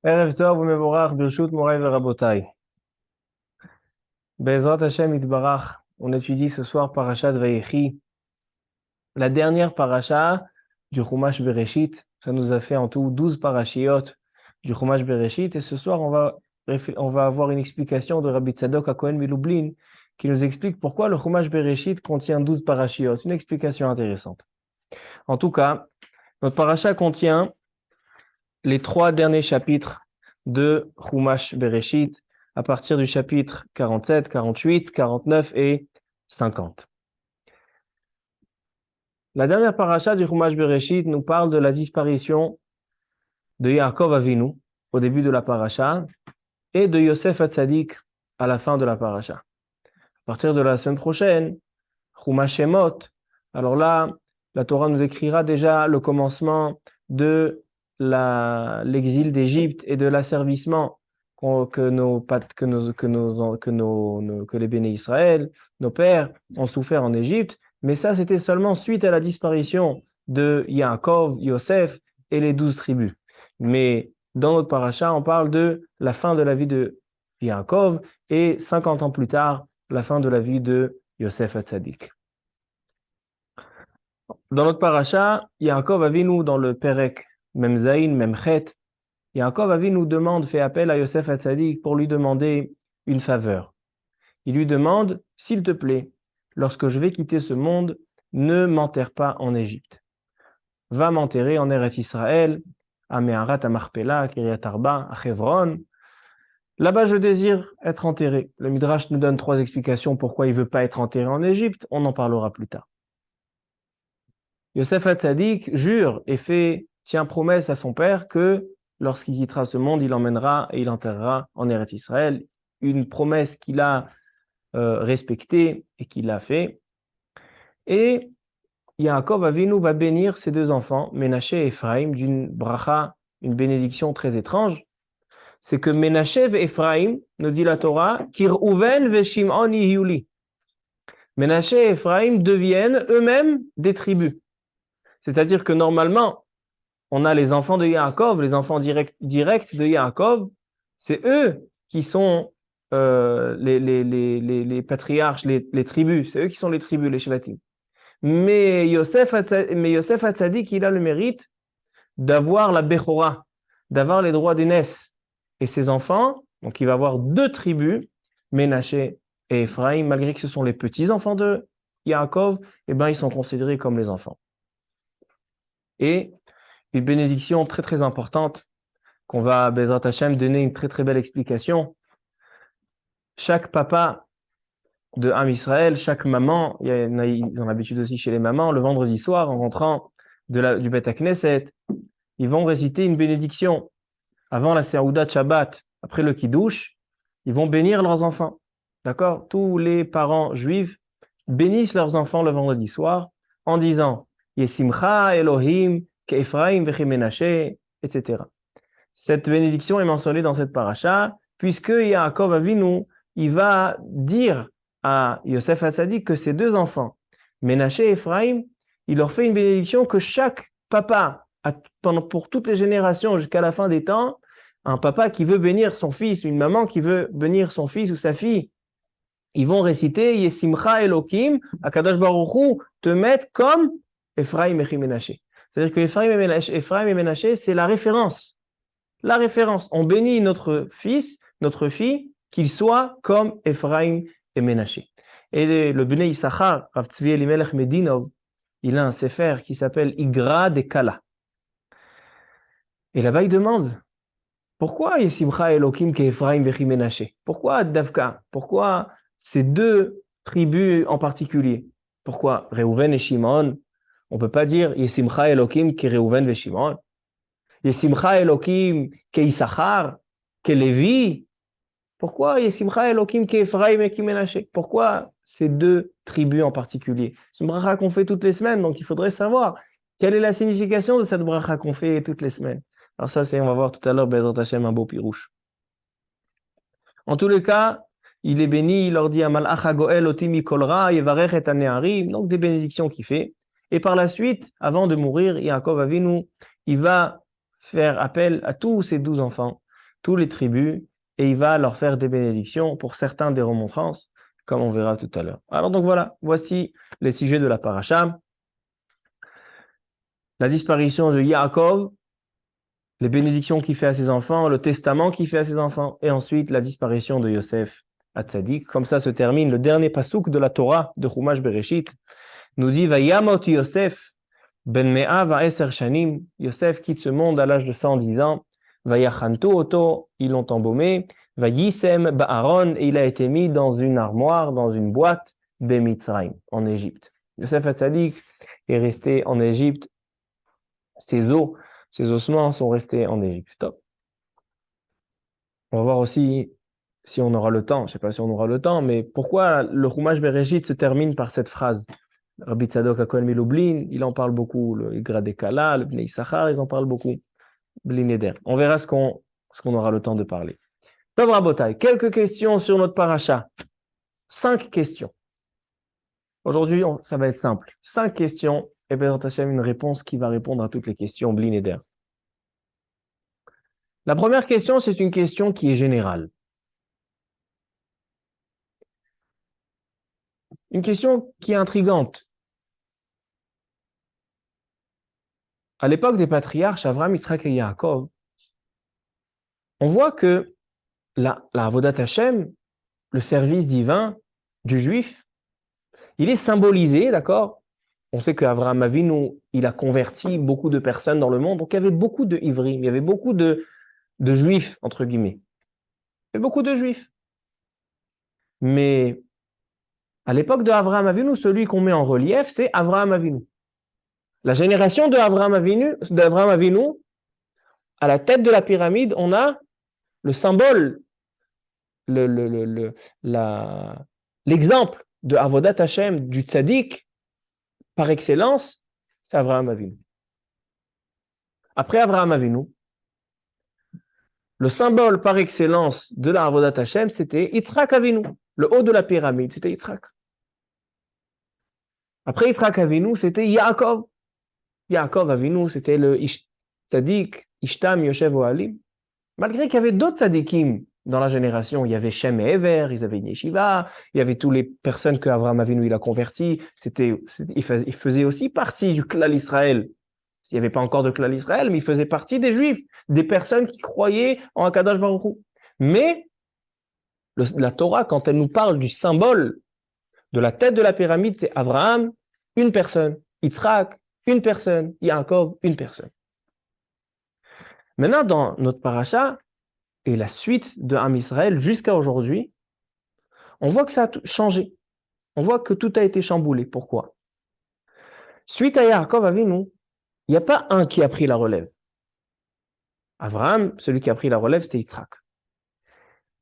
Erev Tov u'mevorach Birshut Morai ve'Rabotai. Be'ezrat Hashem Yitbarach, on étudie ce soir Parashat Vayechi, la dernière parasha du Chumash Bereshit. Ça nous a fait en tout 12 parashiot du Chumash Bereshit. Et ce soir, on va avoir une explication de Rabbi Tzadok HaKohen Milublin qui nous explique pourquoi le Chumash Bereshit contient 12 parashiot. Une explication intéressante. En tout cas, notre parasha contient les 3 derniers chapitres de Chumash Bereshit, à partir du chapitre 47, 48, 49 et 50. La dernière paracha du Chumash Bereshit nous parle de la disparition de Yaakov Avinu au début de la paracha et de Yosef Hatzadik à la fin de la paracha. À partir de la semaine prochaine, Chumash Shemot, alors là, la Torah nous décrira déjà le commencement de l'exil d'Égypte et de l'asservissement que les béné Israël, nos pères, ont souffert en Égypte. Mais ça, c'était seulement suite à la disparition de Yaakov, Yosef et les 12 tribus. Mais dans notre paracha, on parle de la fin de la vie de Yaakov et 50 ans plus tard, la fin de la vie de Yosef Hatzadik. Dans notre paracha, Yaakov Avinu dans le Perek Mem Zayin, Mem Chet, Yaakov Avinu fait appel à Yosef Hatzadik pour lui demander une faveur. Il lui demande, s'il te plaît, lorsque je vais quitter ce monde, ne m'enterre pas en Égypte. Va m'enterrer en Eretz Israël, à Meharat, à Marpella, à Kiryat Arba, à Hebron. Là-bas, je désire être enterré. Le Midrash nous donne 3 explications pourquoi il ne veut pas être enterré en Égypte. On en parlera plus tard. Yosef Hatzadik jure et tient promesse à son père que lorsqu'il quittera ce monde, il l'emmènera et il l'enterrera en Eretz Israël. Une promesse qu'il a respectée et qu'il a fait. Et Yaakov Avinu va bénir ses 2 enfants, Ménaché et Ephraim, d'une bracha, une bénédiction très étrange. C'est que Ménaché et Ephraim, nous dit la Torah, Kir'uven ve Shim'on yihiuli. Ménaché et Ephraim deviennent eux-mêmes des tribus. C'est-à-dire que normalement, on a les enfants de Yaakov, les enfants directs de Yaakov, c'est eux qui sont les patriarches, les tribus, c'est eux qui sont les tribus, les shvatim. Mais Yosef Hatzadik, il a le mérite d'avoir la Bechora, d'avoir les droits d'aînesse. Et ses enfants, donc il va avoir 2 tribus, Ménaché et Ephraim, malgré que ce sont les petits-enfants de Yaakov, eh ben, ils sont considérés comme les enfants. Et une bénédiction très très importante qu'on va, Bezrat Hashem, donner une très très belle explication. Chaque papa de Am Israël, chaque maman, ils ont l'habitude aussi chez les mamans, le vendredi soir, en rentrant du Beth HaKnesset, ils vont réciter une bénédiction. Avant la Seouda de Shabbat, après le Kiddush, ils vont bénir leurs enfants. D'accord? Tous les parents juifs bénissent leurs enfants le vendredi soir en disant Yesimcha Elohim Ke'Ephraim Vechimenaché, etc. Cette bénédiction est mentionnée dans cette paracha, puisque Yaakov Avinu, il va dire à Yosef Hatzadik que ses 2 enfants, Ménaché et Ephraim, il leur fait une bénédiction que chaque papa, pour toutes les générations jusqu'à la fin des temps, un papa qui veut bénir son fils, une maman qui veut bénir son fils ou sa fille, ils vont réciter Yesimcha Elokim, Akadosh Baruch Hu te mettre comme Ephraim et Ménaché. C'est-à-dire que Ephraim et Ménaché, c'est la référence. La référence. On bénit notre fils, notre fille, qu'il soit comme Ephraim et Ménaché. Et le Bnei Issachar, Rav Tzvi Elimelech Medinov, il a un sefer qui s'appelle Igra de Kala. Et là-bas, il demande pourquoi Yesimcha Elokim ke Ephraim vechi Ménaché? Pourquoi Davka? Pourquoi ces 2 tribus en particulier? Pourquoi Reuven et Shimon? On ne peut pas dire Yesimcha Elokim ke Reuven ve Shimon. Yesimcha Elokim ke Issachar, ke Lévi. Pourquoi Yesimcha Elokim ke Ephraim et ke Ménaché? Pourquoi ces 2 tribus en particulier? C'est une bracha qu'on fait toutes les semaines, donc il faudrait savoir quelle est la signification de cette bracha qu'on fait toutes les semaines. Alors ça, on va voir tout à l'heure, Bezrat Hashem, un beau pirouche. En tous les cas, il est béni, il leur dit Amalach hagoel oti mikol ra yevarech et hane'arim, donc des bénédictions qu'il fait. Et par la suite, avant de mourir, Yaakov Avinu, il va faire appel à tous ses 12 enfants, tous les tribus, et il va leur faire des bénédictions, pour certains des remontrances, comme on verra tout à l'heure. Alors donc voilà, voici les sujets de la paracha. La disparition de Yaakov, les bénédictions qu'il fait à ses enfants, le testament qu'il fait à ses enfants, et ensuite la disparition de Yosef à Tzadik. Comme ça se termine le dernier pasouk de la Torah de Chumash Bereshit. Nous dit Vayamot Yosef ben Mea va Eser Shanim. Yosef quitte ce monde à l'âge de 110 ans. Vayachantu Oto, ils l'ont embaumé. Vayisem Ba'aron, et il a été mis dans une armoire, dans une boîte, Bemitzraim, en Égypte. Yosef Hatzadik est resté en Égypte. Ses ossements sont restés en Égypte. Top. On va voir aussi si on aura le temps. Je ne sais pas si on aura le temps, mais pourquoi le Chumash Bereshit se termine par cette phrase? Rabbi Tzadok HaKohen Milublin, il en parle beaucoup. Le Igradé Kala, le Bnei Issachar, ils en parlent beaucoup. Blin Eder. On verra ce qu'on aura le temps de parler. Tov Rabotai, quelques questions sur notre paracha. 5 questions. Aujourd'hui, ça va être simple. 5 questions et Bezrat Hashem, une réponse qui va répondre à toutes les questions. Blin Eder. La première question, c'est une question qui est générale. Une question qui est intrigante. À l'époque des patriarches, Avraham, Yitzhak et Yaakov, on voit que la Avodat Hashem, le service divin du juif, il est symbolisé, d'accord? On sait qu'Avraham Avinu, il a converti beaucoup de personnes dans le monde, donc il y avait beaucoup de ivrim, il y avait beaucoup de juifs, entre guillemets. Il y avait beaucoup de juifs. Mais à l'époque de Avraham Avinu, celui qu'on met en relief, c'est Avraham Avinu. La génération de Avraham Avinu, à la tête de la pyramide, on a le symbole, l'exemple de Avodat Hashem, du tzaddik, par excellence, c'est Avraham Avinu. Après Avraham Avinu, le symbole par excellence de la Avodat Hashem, c'était Yitzhak Avinu. Le haut de la pyramide, c'était Yitzhak. Après Yitzhak Avinu, c'était Yaakov. Yaakov Avinu, c'était le tzaddik, Ishtam, Yoshev, Ohalim. Malgré qu'il y avait d'autres tzaddikim dans la génération, il y avait Shem et Ever, ils avaient une yeshiva, il y avait toutes les personnes que Avraham Avinu il a converties, il faisait aussi partie du clan Israël. S'il n'y avait pas encore de clan Israël, mais il faisait partie des Juifs, des personnes qui croyaient en Akadosh Baruch Hu. Mais la Torah, quand elle nous parle du symbole de la tête de la pyramide, c'est Abraham, une personne, Yitzhak, une personne, Yaakov, une personne. Maintenant, dans notre paracha et la suite de Am Israël jusqu'à aujourd'hui, on voit que ça a changé. On voit que tout a été chamboulé. Pourquoi? Suite à Yaakov Avinu, il n'y a pas un qui a pris la relève. Abraham, celui qui a pris la relève, c'est Yitzhak.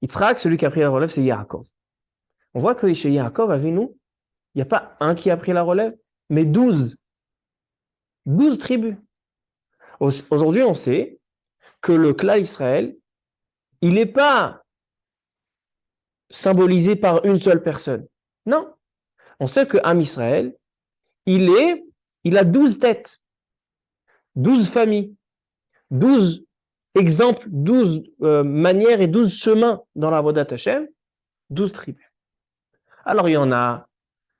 Yitzhak, celui qui a pris la relève, c'est Yaakov. On voit que chez Yaakov Avinu, il n'y a pas un qui a pris la relève, mais 12. 12 tribus. Aujourd'hui, on sait que le clan Israël, il n'est pas symbolisé par une seule personne. Non. On sait que Am Israël, il a 12 têtes, 12 familles, 12 exemples, 12 manières et 12 chemins dans la Avodat Hashem, 12 tribus. Alors, il y en a,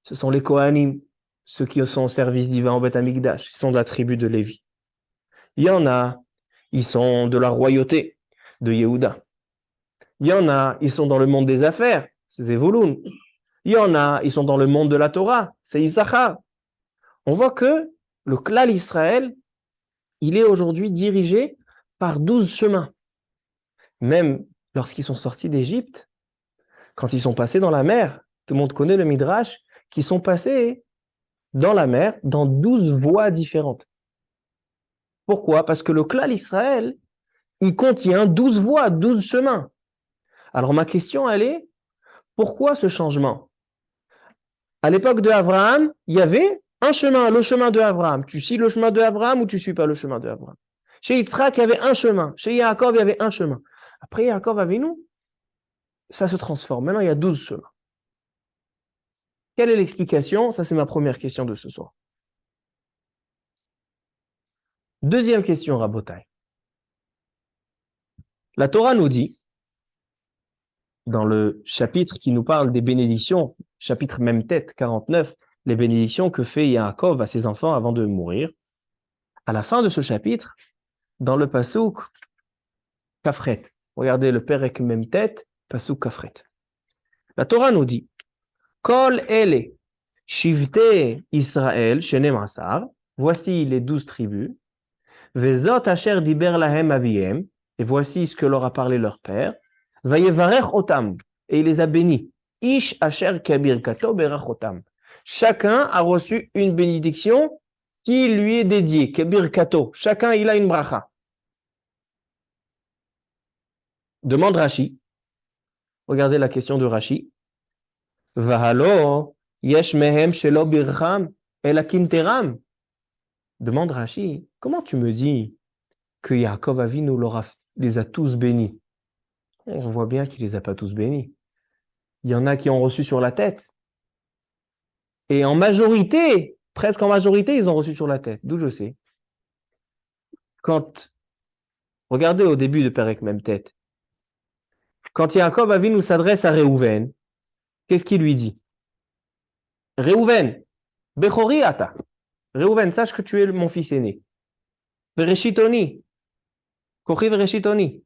ce sont les Kohanim, ceux qui sont au service divin au Beth Amikdash, ils sont de la tribu de Lévi. Il y en a, ils sont de la royauté de Yehuda. Il y en a, ils sont dans le monde des affaires, c'est Zevulun. Il y en a, ils sont dans le monde de la Torah, c'est Issachar. On voit que le clan Israël, il est aujourd'hui dirigé par 12 chemins. Même lorsqu'ils sont sortis d'Égypte, quand ils sont passés dans la mer, tout le monde connaît le Midrash, qu'ils sont passés dans la mer dans 12 voies différentes. Pourquoi? Parce que le clan Israël, il contient 12 voies, 12 chemins. Alors ma question, elle est, pourquoi ce changement? À l'époque de Abraham, il y avait un chemin, le chemin de Abraham. Tu suis le chemin de Abraham ou tu ne suis pas le chemin de Abraham? Chez Yitzhak, il y avait un chemin. Chez Yaakov, il y avait un chemin. Après Yaakov Avinu, ça se transforme. Maintenant, il y a 12 chemins. Quelle est l'explication? Ça, c'est ma première question de ce soir. Deuxième question, Rabotai. La Torah nous dit, dans le chapitre qui nous parle des bénédictions, chapitre même tête 49, les bénédictions que fait Yaakov à ses enfants avant de mourir. À la fin de ce chapitre, dans le pasouk Kafret, regardez le Perek même tête, pasouk Kafret. La Torah nous dit, Kol ele shivte Israël shenem asar, voici les 12 tribus, vezot asher diber lahem aviem, et voici ce que leur a parlé leur père, vayevarech otam, et il les a bénis, ish asher kabirkato berach otam. Chacun a reçu une bénédiction qui lui est dédiée, kabirkato. Chacun il a une bracha. Demande Rashi. Regardez la question de Rashi. Vahalo yesh mehem shelo bircham el akinteram. Demande Rashi. Comment tu me dis que Yaakov Avinu les a tous bénis? On voit bien qu'il les a pas tous bénis. Il y en a qui ont reçu sur la tête. Et en majorité, presque en majorité, ils ont reçu sur la tête. D'où je sais. Regardez au début de Perek même tête. Quand Yaakov Avinu s'adresse à Réhouven, qu'est-ce qu'il lui dit? Réhouven, Bechori ata. Réhouven, sache que tu es mon fils aîné. Vereshitoni. Kochi vereshitoni.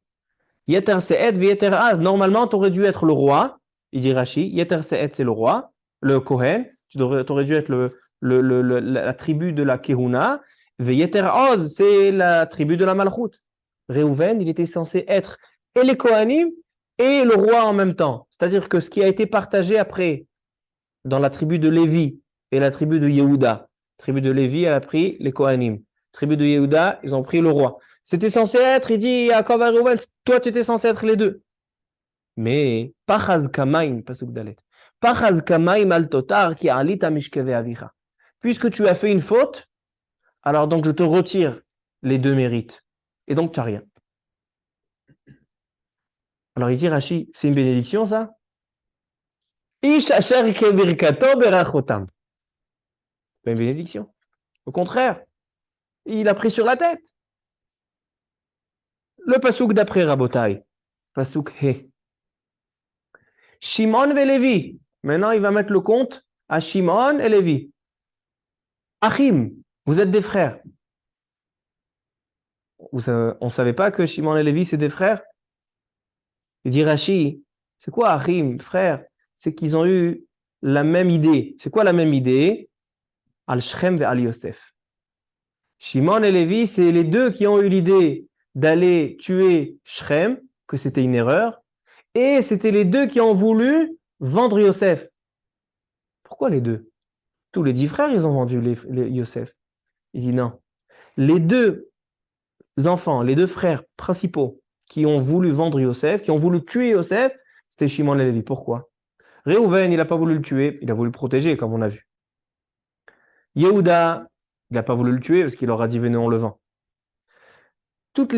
Yeter se'et v'yeter az. Normalement, tu aurais dû être le roi. Il dit Rashi. Yeter se'et, c'est le roi. Le Kohen. Tu aurais dû être la tribu de la Kehuna. V'yeter az, c'est la tribu de la Malchut. Réhouven, il était censé être et les Kohanim et le roi en même temps. C'est-à-dire que ce qui a été partagé après dans la tribu de Lévi et la tribu de Yehuda. La tribu de Lévi, elle a pris les Kohanim. La tribu de Yehuda, ils ont pris le roi. C'était censé être, il dit à Yaakov à Reuven, toi tu étais censé être les deux. Mais, Pachaz Kamaim, pasuk dalet. Pachaz Kamaim al totar ki alita mishkeve avicha. Puisque tu as fait une faute, alors donc je te retire les deux mérites. Et donc tu n'as rien. Alors il dit Rashi, c'est une bénédiction ça? Ish asher kebirkato berachotam. Pas une bénédiction. Au contraire, il a pris sur la tête. Le pasouk d'après Rabotai, pasouk He. Shimon et Lévi. Maintenant, il va mettre le compte à Shimon et Lévi. Achim, vous êtes des frères. On ne savait pas que Shimon et Lévi, c'est des frères? Il dit Rashi, c'est quoi Achim, frère? C'est qu'ils ont eu la même idée. C'est quoi la même idée? Al-Shrem et Al-Yosef. Shimon et Lévi, c'est les deux qui ont eu l'idée d'aller tuer Shrem, que c'était une erreur, et c'était les deux qui ont voulu vendre Yosef. Pourquoi les deux? Tous les 10 frères, ils ont vendu les Yosef. Il dit non. Les deux enfants, les deux frères principaux qui ont voulu vendre Yosef, qui ont voulu tuer Yosef, c'était Shimon et Lévi. Pourquoi? Réhouven, il n'a pas voulu le tuer, il a voulu le protéger, comme on a vu. Yehuda, il n'a pas voulu le tuer parce qu'il leur a dit venez, on le vend. Tous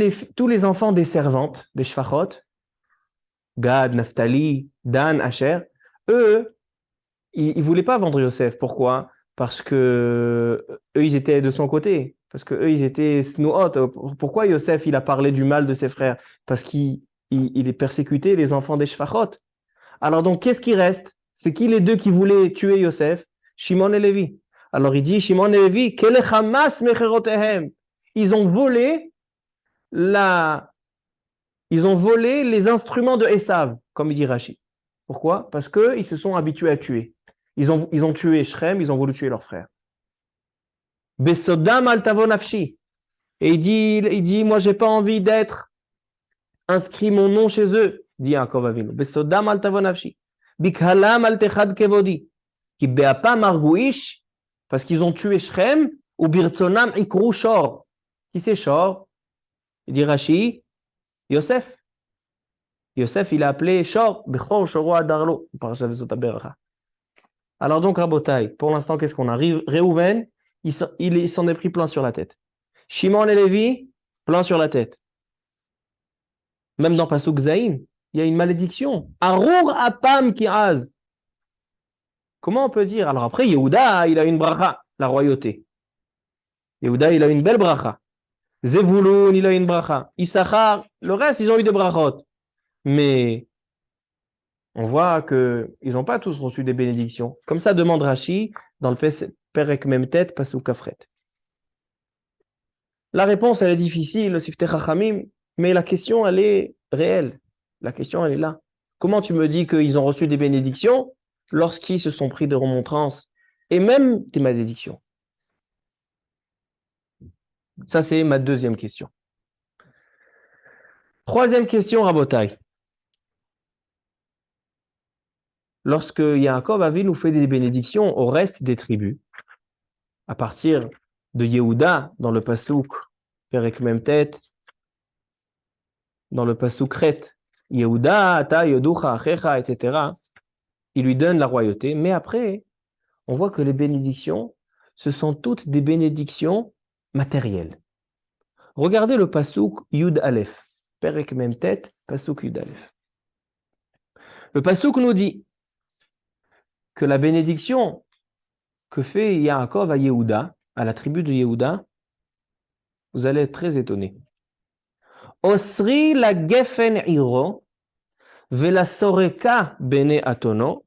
les enfants des servantes, des Shfachot, Gad, Naphtali, Dan, Asher, eux, ils ne voulaient pas vendre Yosef. Pourquoi? Parce que eux, ils étaient de son côté. Parce que eux, ils étaient snouot. Pourquoi Yosef, il a parlé du mal de ses frères? Parce qu'il est persécuté, les enfants des Shfachot. Alors donc, qu'est-ce qui reste? C'est qui les deux qui voulaient tuer Yosef? Shimon et Lévi. Alors il dit, Shimon et Lévi, ils ont volé les instruments de Esav, comme il dit Rashi. Pourquoi? Parce qu'ils se sont habitués à tuer. Ils ont tué Shrem, ils ont voulu tuer leur frère. Besodam al tavo nafshi. Et il dit, moi j'ai pas envie d'être inscrit mon nom chez eux, dit Yaakov Avinu. Besodam al tavo nafshi. Bikhalam al techad kevodi. Ki be'apa margouish. Parce qu'ils ont tué Shrem, ou birtzonam ikru shor. Qui c'est shor? Il dit Rashi, Yosef. Yosef, il a appelé Shor, Bechor Shoro Adarlo. Alors donc, Rabotai, pour l'instant, qu'est-ce qu'on a? Réhouven, il s'en est pris plein sur la tête. Shimon et Lévi, plein sur la tête. Même dans Pasuk Zaïm, il y a une malédiction. Arour apam ki'az. Comment on peut dire? Alors après, Yehuda, il a une bracha, la royauté. Yehuda, il a une belle bracha. Zevulun, il a une bracha. Issachar, le reste, ils ont eu des brachot. Mais on voit qu'ils n'ont pas tous reçu des bénédictions. Comme ça demande Rashi dans le Perek Memtet, Pasuk Kafret. La réponse, elle est difficile, le Siftei Chachamim, mais la question, elle est réelle. La question, elle est là. Comment tu me dis qu'ils ont reçu des bénédictions lorsqu'ils se sont pris de remontrances et même des malédictions? Ça, c'est ma deuxième question. Troisième question, Rabotai. Lorsque Yaakov Avinu nous fait des bénédictions au reste des tribus, à partir de Yehuda, dans le Pasuk Perek Memtet, dans le Pasuk Ret, Yehuda, Ata, Yoducha, Achecha, etc., il lui donne la royauté, mais après, on voit que les bénédictions, ce sont toutes des bénédictions matérielles. Regardez le Pasuk Yud Aleph, Perek Memtet, Pasuk Yud Aleph. Le Pasuk nous dit que la bénédiction que fait Yaakov à Yehuda, à la tribu de Yehuda, vous allez être très étonnés. Osri la gefen iro, vela soreka bene atono,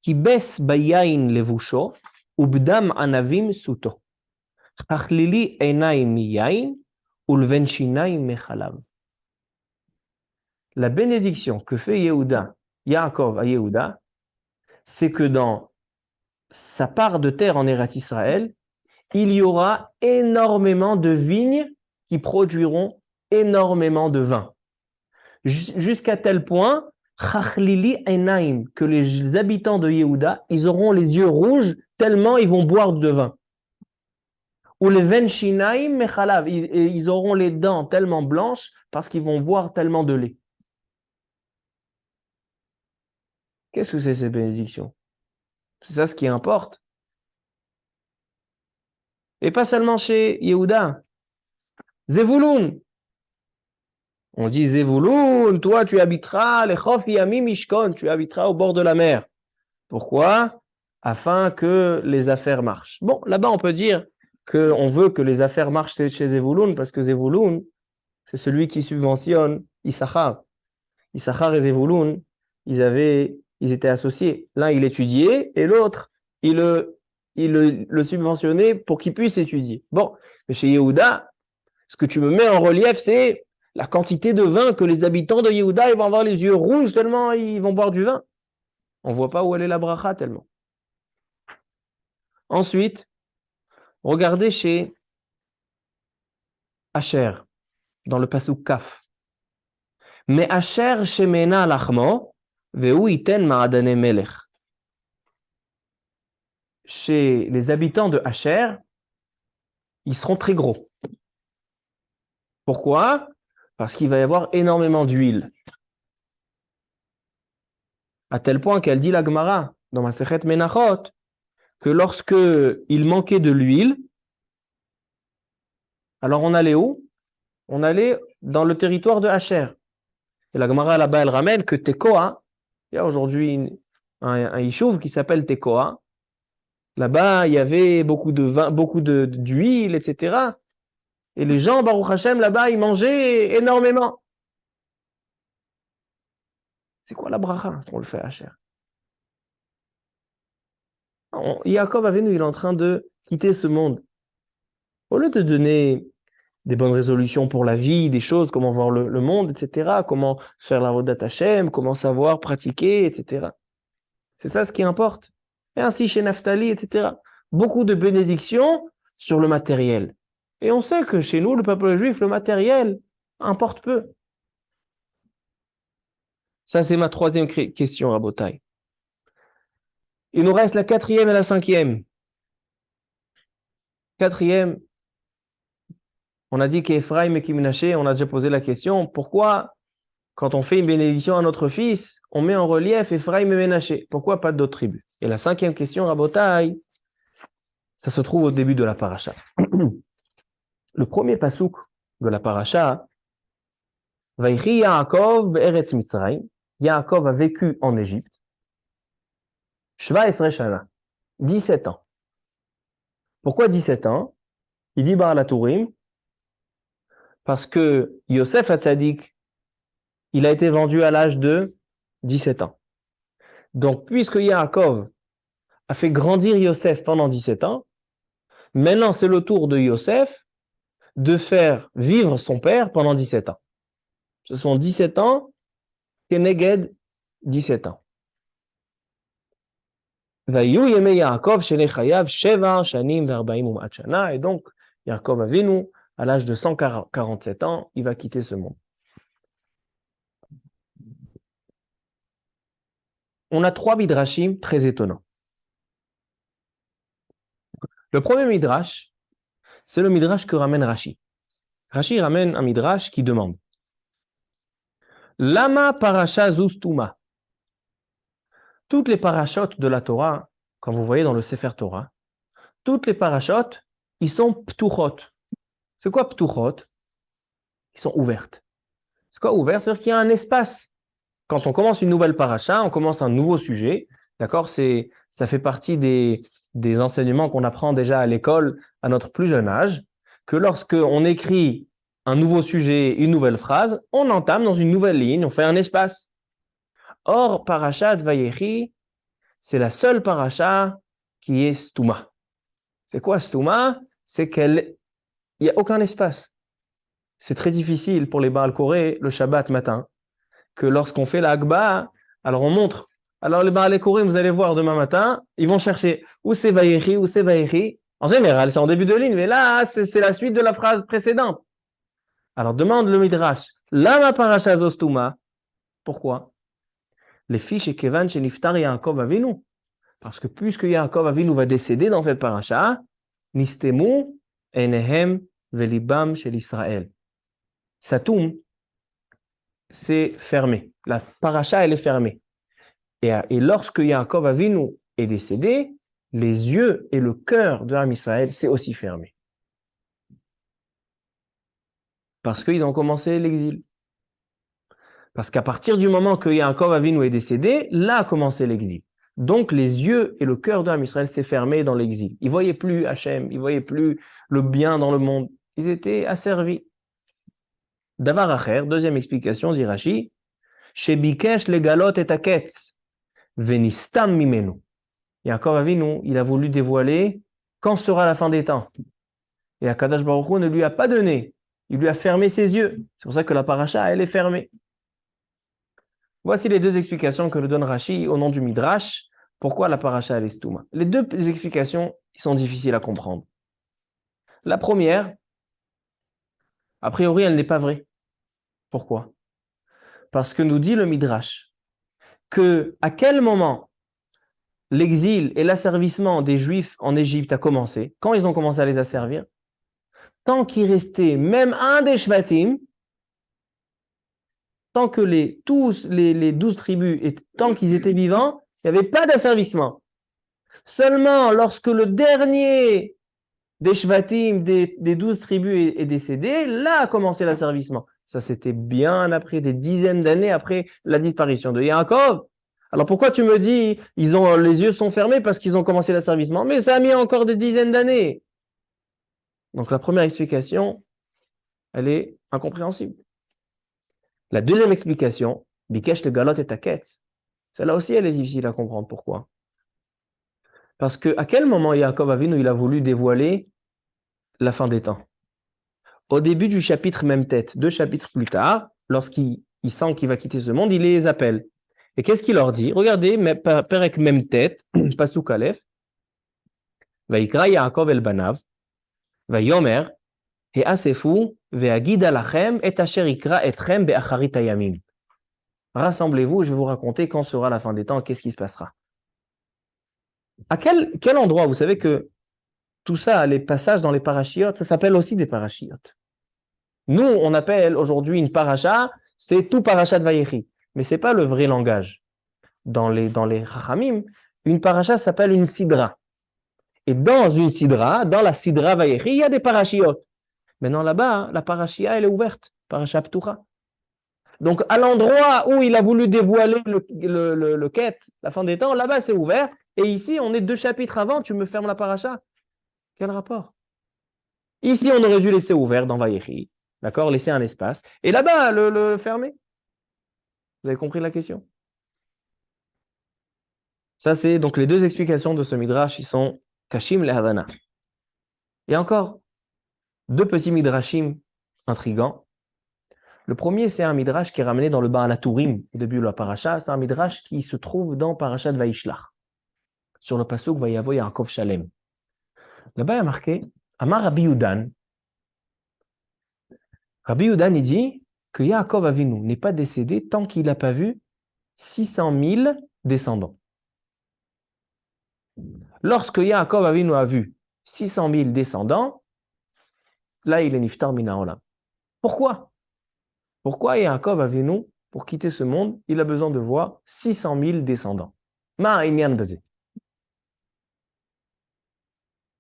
ki bes bayain levusho, ubdam anavim suto. Chachlili enaim miyain, ulven shinaim mechalav. La bénédiction que fait Yehuda, Yaakov à Yehuda, c'est que dans sa part de terre en Eretz Israël, il y aura énormément de vignes qui produiront énormément de vin. Jusqu'à tel point, Chachlili enaim, que les habitants de Yehuda, ils auront les yeux rouges tellement ils vont boire de vin. Ou les ven shinaim mechalav, ils auront les dents tellement blanches parce qu'ils vont boire tellement de lait. Qu'est-ce que c'est ces bénédictions? C'est ça ce qui importe. Et pas seulement chez Yehuda. Zevulun. On dit Zevulun, toi tu habiteras les Chof Yamim Mishkon, tu habiteras au bord de la mer. Pourquoi? Afin que les affaires marchent. Bon, là-bas on peut dire qu'on veut que les affaires marchent chez Zevulun parce que Zevulun, c'est celui qui subventionne Issachar. Issachar et Zevulun, ils étaient associés. L'un, il étudiait et l'autre, il le subventionnait pour qu'il puisse étudier. Bon, mais chez Yehuda, ce que tu me mets en relief, c'est la quantité de vin que les habitants de Yehuda, ils vont avoir les yeux rouges tellement ils vont boire du vin. On ne voit pas où elle est la bracha tellement. Ensuite, regardez chez Asher, dans le pasuk Kaf. Mais Asher shemena lachmo, ve'u iten ma'adane melech. Chez les habitants de Asher, ils seront très gros. Pourquoi? Parce qu'il va y avoir énormément d'huile. À tel point qu'elle dit la Gemara, dans Masechet Menachot, que lorsque il manquait de l'huile, alors on allait où? On allait dans le territoire de Asher. Et la Gemara là-bas, elle ramène que Tekoa, il y a aujourd'hui un yishuv qui s'appelle Tekoa. Là-bas, il y avait beaucoup de vin, beaucoup d'huile, etc. Et les gens, Baruch Hashem, là-bas, ils mangeaient énormément. C'est quoi la bracha qu'on le fait à Asher? Yaakov Avinu, il est en train de quitter ce monde. Au lieu de donner des bonnes résolutions pour la vie, des choses, comment voir le monde, etc., comment faire la Vodat Hashem, comment savoir pratiquer, etc. C'est ça ce qui importe. Et ainsi chez Naphtali, etc. Beaucoup de bénédictions sur le matériel. Et on sait que chez nous, le peuple juif, le matériel importe peu. Ça, c'est ma troisième question, Rabotai. Il nous reste la quatrième et la cinquième. Quatrième, on a dit qu'Ephraim et Kimnaché, on a déjà posé la question, pourquoi, quand on fait une bénédiction à notre fils, on met en relief Ephraim et Ménaché? Pourquoi pas d'autres tribus? Et la cinquième question, Rabotai, ça se trouve au début de la paracha. Le premier pasouk de la paracha, Vaïchi Yaakov be'eretz Mitzrayim, Yaakov a vécu en Égypte, Shva Esrei Shana, 17 ans. Pourquoi 17 ans? Il dit Baal HaTurim, Parce que Yosef Hatzadik, il a été vendu à l'âge de 17 ans. Donc, puisque Yaakov a fait grandir Yosef pendant 17 ans, maintenant c'est le tour de Yosef de faire vivre son père pendant 17 ans. Ce sont 17 ans, Keneged 17 ans. Et donc, Yaakov Avinu, à l'âge de 147 ans, il va quitter ce monde. On a 3 midrashim très étonnants. Le premier midrash, c'est le midrash que ramène Rashi. Rashi ramène un midrash qui demande Lama parasha zustuma. Toutes les parashotes de la Torah, comme vous voyez dans le Sefer Torah, toutes les parashotes, ils sont ptuchot. C'est quoi ptuchot? Ils sont ouvertes. C'est quoi ouvert? C'est-à-dire qu'il y a un espace. Quand on commence une nouvelle paracha, on commence un nouveau sujet, d'accord? Ça fait partie des enseignements qu'on apprend déjà à l'école à notre plus jeune âge, que lorsque on écrit un nouveau sujet, une nouvelle phrase, on entame dans une nouvelle ligne, on fait un espace. Or, parashat Vayechi, c'est la seule paracha qui est stouma. C'est quoi stouma? C'est qu'il n'y a aucun espace. C'est très difficile pour les Baal Koré le Shabbat matin, que lorsqu'on fait la Hakba, alors on montre. Alors les Baal Koré, vous allez voir demain matin, ils vont chercher où c'est Vayechi, où c'est Vayechi. En général, c'est en début de ligne, mais là, c'est la suite de la phrase précédente. Alors demande le Midrash, Lama parasha zostuma. Pourquoi? Les fiches et Kevan chez Niftar Yaakov Avinu. Parce que puisque Yaakov Avinu va décéder dans cette paracha, Nistemu enehem velibam shel Israël. Satum, c'est fermé. La paracha, elle est fermée. Et lorsque Yaakov Avinu est décédé, les yeux et le cœur de l'âme Israël, c'est aussi fermé. Parce qu'ils ont commencé l'exil. Parce qu'à partir du moment que Yaakov Avinu est décédé, là a commencé l'exil. Donc les yeux et le cœur de l'âme Israël s'est fermé dans l'exil. Ils ne voyaient plus Hachem, ils ne voyaient plus le bien dans le monde. Ils étaient asservis. Davar Acher, deuxième explication, dit Rashi, Shebikesh legalot et aketz, venistam mimenu. Yaakov Avinu, il a voulu dévoiler quand sera la fin des temps. Et Akadosh Baruch Hu ne lui a pas donné. Il lui a fermé ses yeux. C'est pour ça que la paracha, elle est fermée. Voici les deux explications que nous donne Rashi au nom du Midrash. Pourquoi la paracha elle est stouma? Les deux explications sont difficiles à comprendre. La première, a priori, elle n'est pas vraie. Pourquoi? Parce que nous dit le Midrash que à quel moment l'exil et l'asservissement des Juifs en Égypte a commencé, quand ils ont commencé à les asservir, tant qu'il restait même un des Shvatim, tant que les 12 tribus, tant qu'ils étaient vivants, il n'y avait pas d'asservissement. Seulement lorsque le dernier des Shvatim, des 12 tribus est décédé, là a commencé l'asservissement. Ça, c'était bien après, des dizaines d'années après la disparition de Yaakov. Alors pourquoi tu me dis, les yeux sont fermés parce qu'ils ont commencé l'asservissement? Mais ça a mis encore des dizaines d'années. Donc la première explication, elle est incompréhensible. La deuxième explication, Bikesh le galot et taketz, celle-là aussi, elle est difficile à comprendre. Pourquoi? Parce qu'à quel moment Yaakov Avinu il a voulu dévoiler la fin des temps? Au début du chapitre même tête, 2 chapitres plus tard, lorsqu'il sent qu'il va quitter ce monde, il les appelle. Et qu'est-ce qu'il leur dit? Regardez, Perek même tête, Pasuk Aleph, Vaikra Yaakov el Banav, Vayomer, et Asefu, Veagid alachem, et Asher Ikra etrem be'acharit hayamim. Rassemblez-vous, je vais vous raconter quand sera la fin des temps, qu'est-ce qui se passera. À quel endroit, vous savez que tout ça, les passages dans les parachiotes, ça s'appelle aussi des parachiotes. Nous, on appelle aujourd'hui une paracha, c'est tout parachat Vayechi. Mais ce n'est pas le vrai langage. Dans les Chachamim, une paracha s'appelle une sidra. Et dans une sidra, dans la sidra Vayechi, il y a des parachiotes. Maintenant là-bas, la parachia, elle est ouverte, paracha Ptucha. Donc à l'endroit où il a voulu dévoiler le quête, la fin des temps, là-bas c'est ouvert. Et ici, on est 2 chapitres avant, tu me fermes la paracha. Quel rapport? Ici, on aurait dû laisser ouvert dans Vayechi. D'accord? Laisser un espace. Et là-bas, le fermer. Vous avez compris la question? Ça, c'est donc les deux explications de ce midrash, ils sont Kashim le Havana. Et encore, deux petits midrashim intrigants. Le premier, c'est un midrash qui est ramené dans le Baal HaTurim, au début de la paracha. C'est un midrash qui se trouve dans Parashat Vaishlach, sur le pasuk Vayavo Yaakov Shalem. Là-bas, il y a marqué Amar Rabbi Yudan. Rabbi Yudan, il dit que Yaakov Avinu n'est pas décédé tant qu'il n'a pas vu 600 000 descendants. Lorsque Yaakov Avinu a vu 600 000 descendants, là, il est niftar mina olam. Pourquoi? Pourquoi Yaakov Avinu, pour quitter ce monde, il a besoin de voir 600 000 descendants? Ma inyan bazé.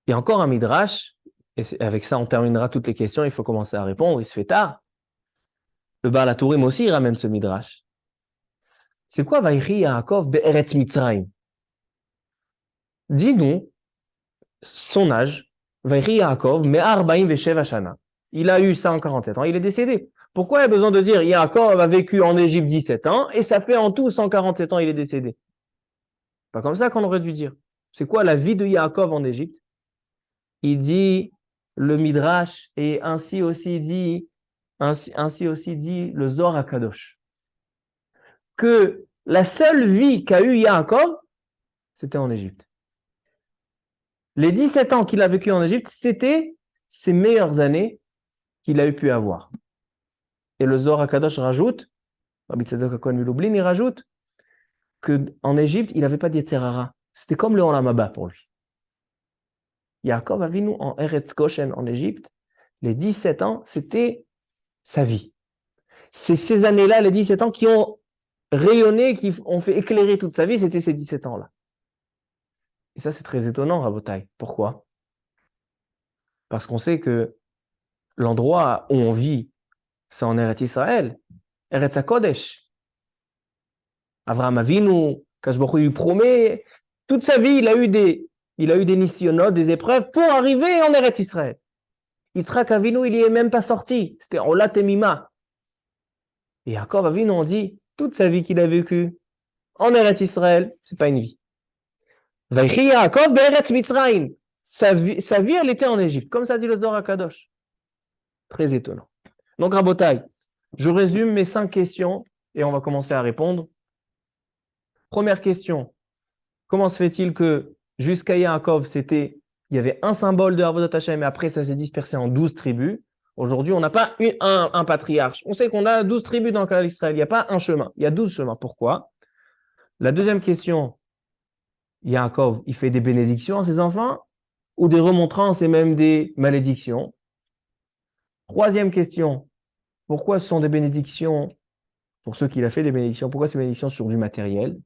Il y a encore un midrash, et avec ça on terminera toutes les questions, il faut commencer à répondre, il se fait tard. Le Baal HaTurim aussi il ramène ce midrash. C'est quoi Vaïchi Yaakov be'eretz Mitzrayim? Dis-nous son âge. Vaïchi Yaakov me'arbaim ve'sheva shana. Il a eu 147 ans, il est décédé. Pourquoi il y a besoin de dire Yaakov a vécu en Égypte 17 ans et ça fait en tout 147 ans il est décédé? Pas comme ça qu'on aurait dû dire. C'est quoi la vie de Yaakov en Égypte? Il dit le Midrash et ainsi aussi dit le Zohar HaKadosh que la seule vie qu'a eu Yaakov, c'était en Égypte. Les 17 ans qu'il a vécu en Égypte, c'était ses meilleures années qu'il a eu pu avoir. Et le Zohar HaKadosh rajoute, Rabbi Tzadok HaKohen Milublin, il rajoute qu'en Égypte, il n'avait pas d'Yetzer Hara. C'était comme le Olam Haba pour lui. Yaakov Avinu en Eretz Goshen, en Égypte, les 17 ans, c'était sa vie. C'est ces années-là, les 17 ans, qui ont rayonné, qui ont fait éclairer toute sa vie, c'était ces 17 ans-là. Et ça, c'est très étonnant, Rabotai. Pourquoi? Parce qu'on sait que l'endroit où on vit, c'est en Eretz Israël, Eretz HaKodesh. Avraham Avinu, Kadosh Baruch Hu lui promet, toute sa vie, il a eu des nisyonotes, des épreuves pour arriver en Eretz Israël. Yitzhak Avinu, il n'y est même pas sorti. C'était Olat Temima. Et Yaakov Avinu, on dit, toute sa vie qu'il a vécue en Eretz Israël, c'est pas une vie. Vaïchi Yaakov be'eretz Mitzrayim. Sa vie, elle était en Égypte, comme ça dit le Zohar HaKadosh. Très étonnant. Donc, Rabotai, je résume mes 5 questions et on va commencer à répondre. Première question, comment se fait-il que jusqu'à Yaakov, il y avait un symbole de Avodat Hashem et après ça s'est dispersé en 12 tribus? Aujourd'hui, on n'a pas un patriarche. On sait qu'on a 12 tribus dans le Klal Israël. Il n'y a pas un chemin, il y a 12 chemins. Pourquoi? La deuxième question, Yaakov, il fait des bénédictions à ses enfants ou des remontrances et même des malédictions? Troisième question, pourquoi ce sont des bénédictions, pour ceux qu'il a fait des bénédictions, pourquoi ces bénédictions sur du matériel?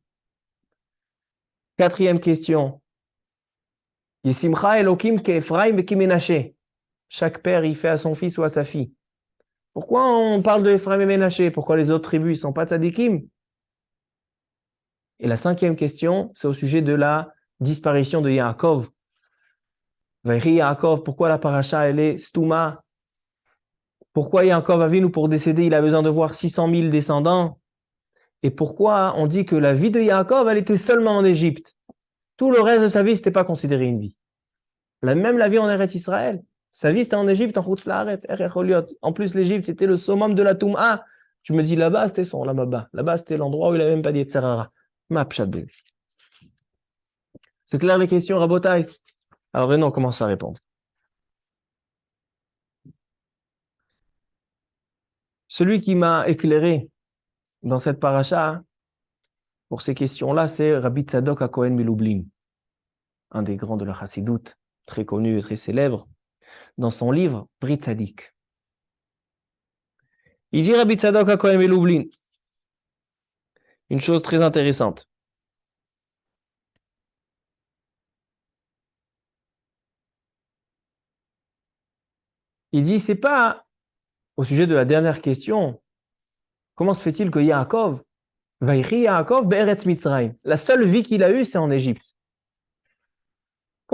Quatrième question, Yesimcha Elokim ke'Ephraim ve'kimenaché. Chaque père, il fait à son fils ou à sa fille. Pourquoi on parle de Ephraim et Ménaché? Pourquoi les autres tribus ne sont pas tzadikim? Et la cinquième question, c'est au sujet de la disparition de Yaakov. Vaïri Yaakov, pourquoi la paracha, elle est stouma? Pourquoi Yaakov Avinu, pour décéder, il a besoin de voir 600 000 descendants? Et pourquoi on dit que la vie de Yaakov, elle était seulement en Égypte? Tout le reste de sa vie, ce n'était pas considéré une vie. Même la vie en Eretz Israël. Sa vie, c'était en Égypte, en Chutz Laaretz, en plus, l'Égypte, c'était le summum de la Toum'a. Tu me dis, là-bas, c'était son Lamaba. Là-bas, c'était l'endroit où il n'avait même pas dit Yetzer Hara. Ma pshat baiser. C'est clair les questions, Rabotai? Alors maintenant, on commence à répondre. Celui qui m'a éclairé dans cette paracha, pour ces questions-là, c'est Rabbi Tzadok HaKohen Milublin, un des grands de la Chassidoute, très connu et très célèbre, dans son livre Brit Tzadik. Il dit Rabbi Tzadok HaKohen Milublin une chose très intéressante. Il dit, c'est pas au sujet de la dernière question, comment se fait-il que Yaakov, Vaïchi Yaakov be'eretz Mitzrayim, la seule vie qu'il a eue, c'est en Égypte.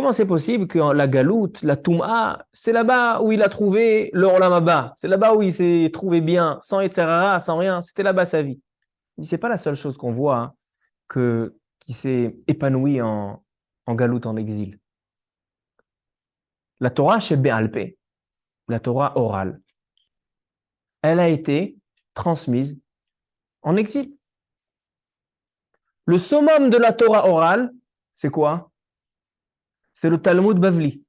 Comment c'est possible que la galoute, la Toum'a, c'est là-bas où il a trouvé le Olam Haba, c'est là-bas où il s'est trouvé bien, sans Yetzirah, sans rien, c'était là-bas sa vie. Il dit, c'est pas la seule chose qu'on voit qui s'est épanoui en galoute, en exil. La Torah chez Béalpé, la Torah orale, elle a été transmise en exil. Le summum de la Torah orale, c'est quoi? C'est le Talmud Bavli.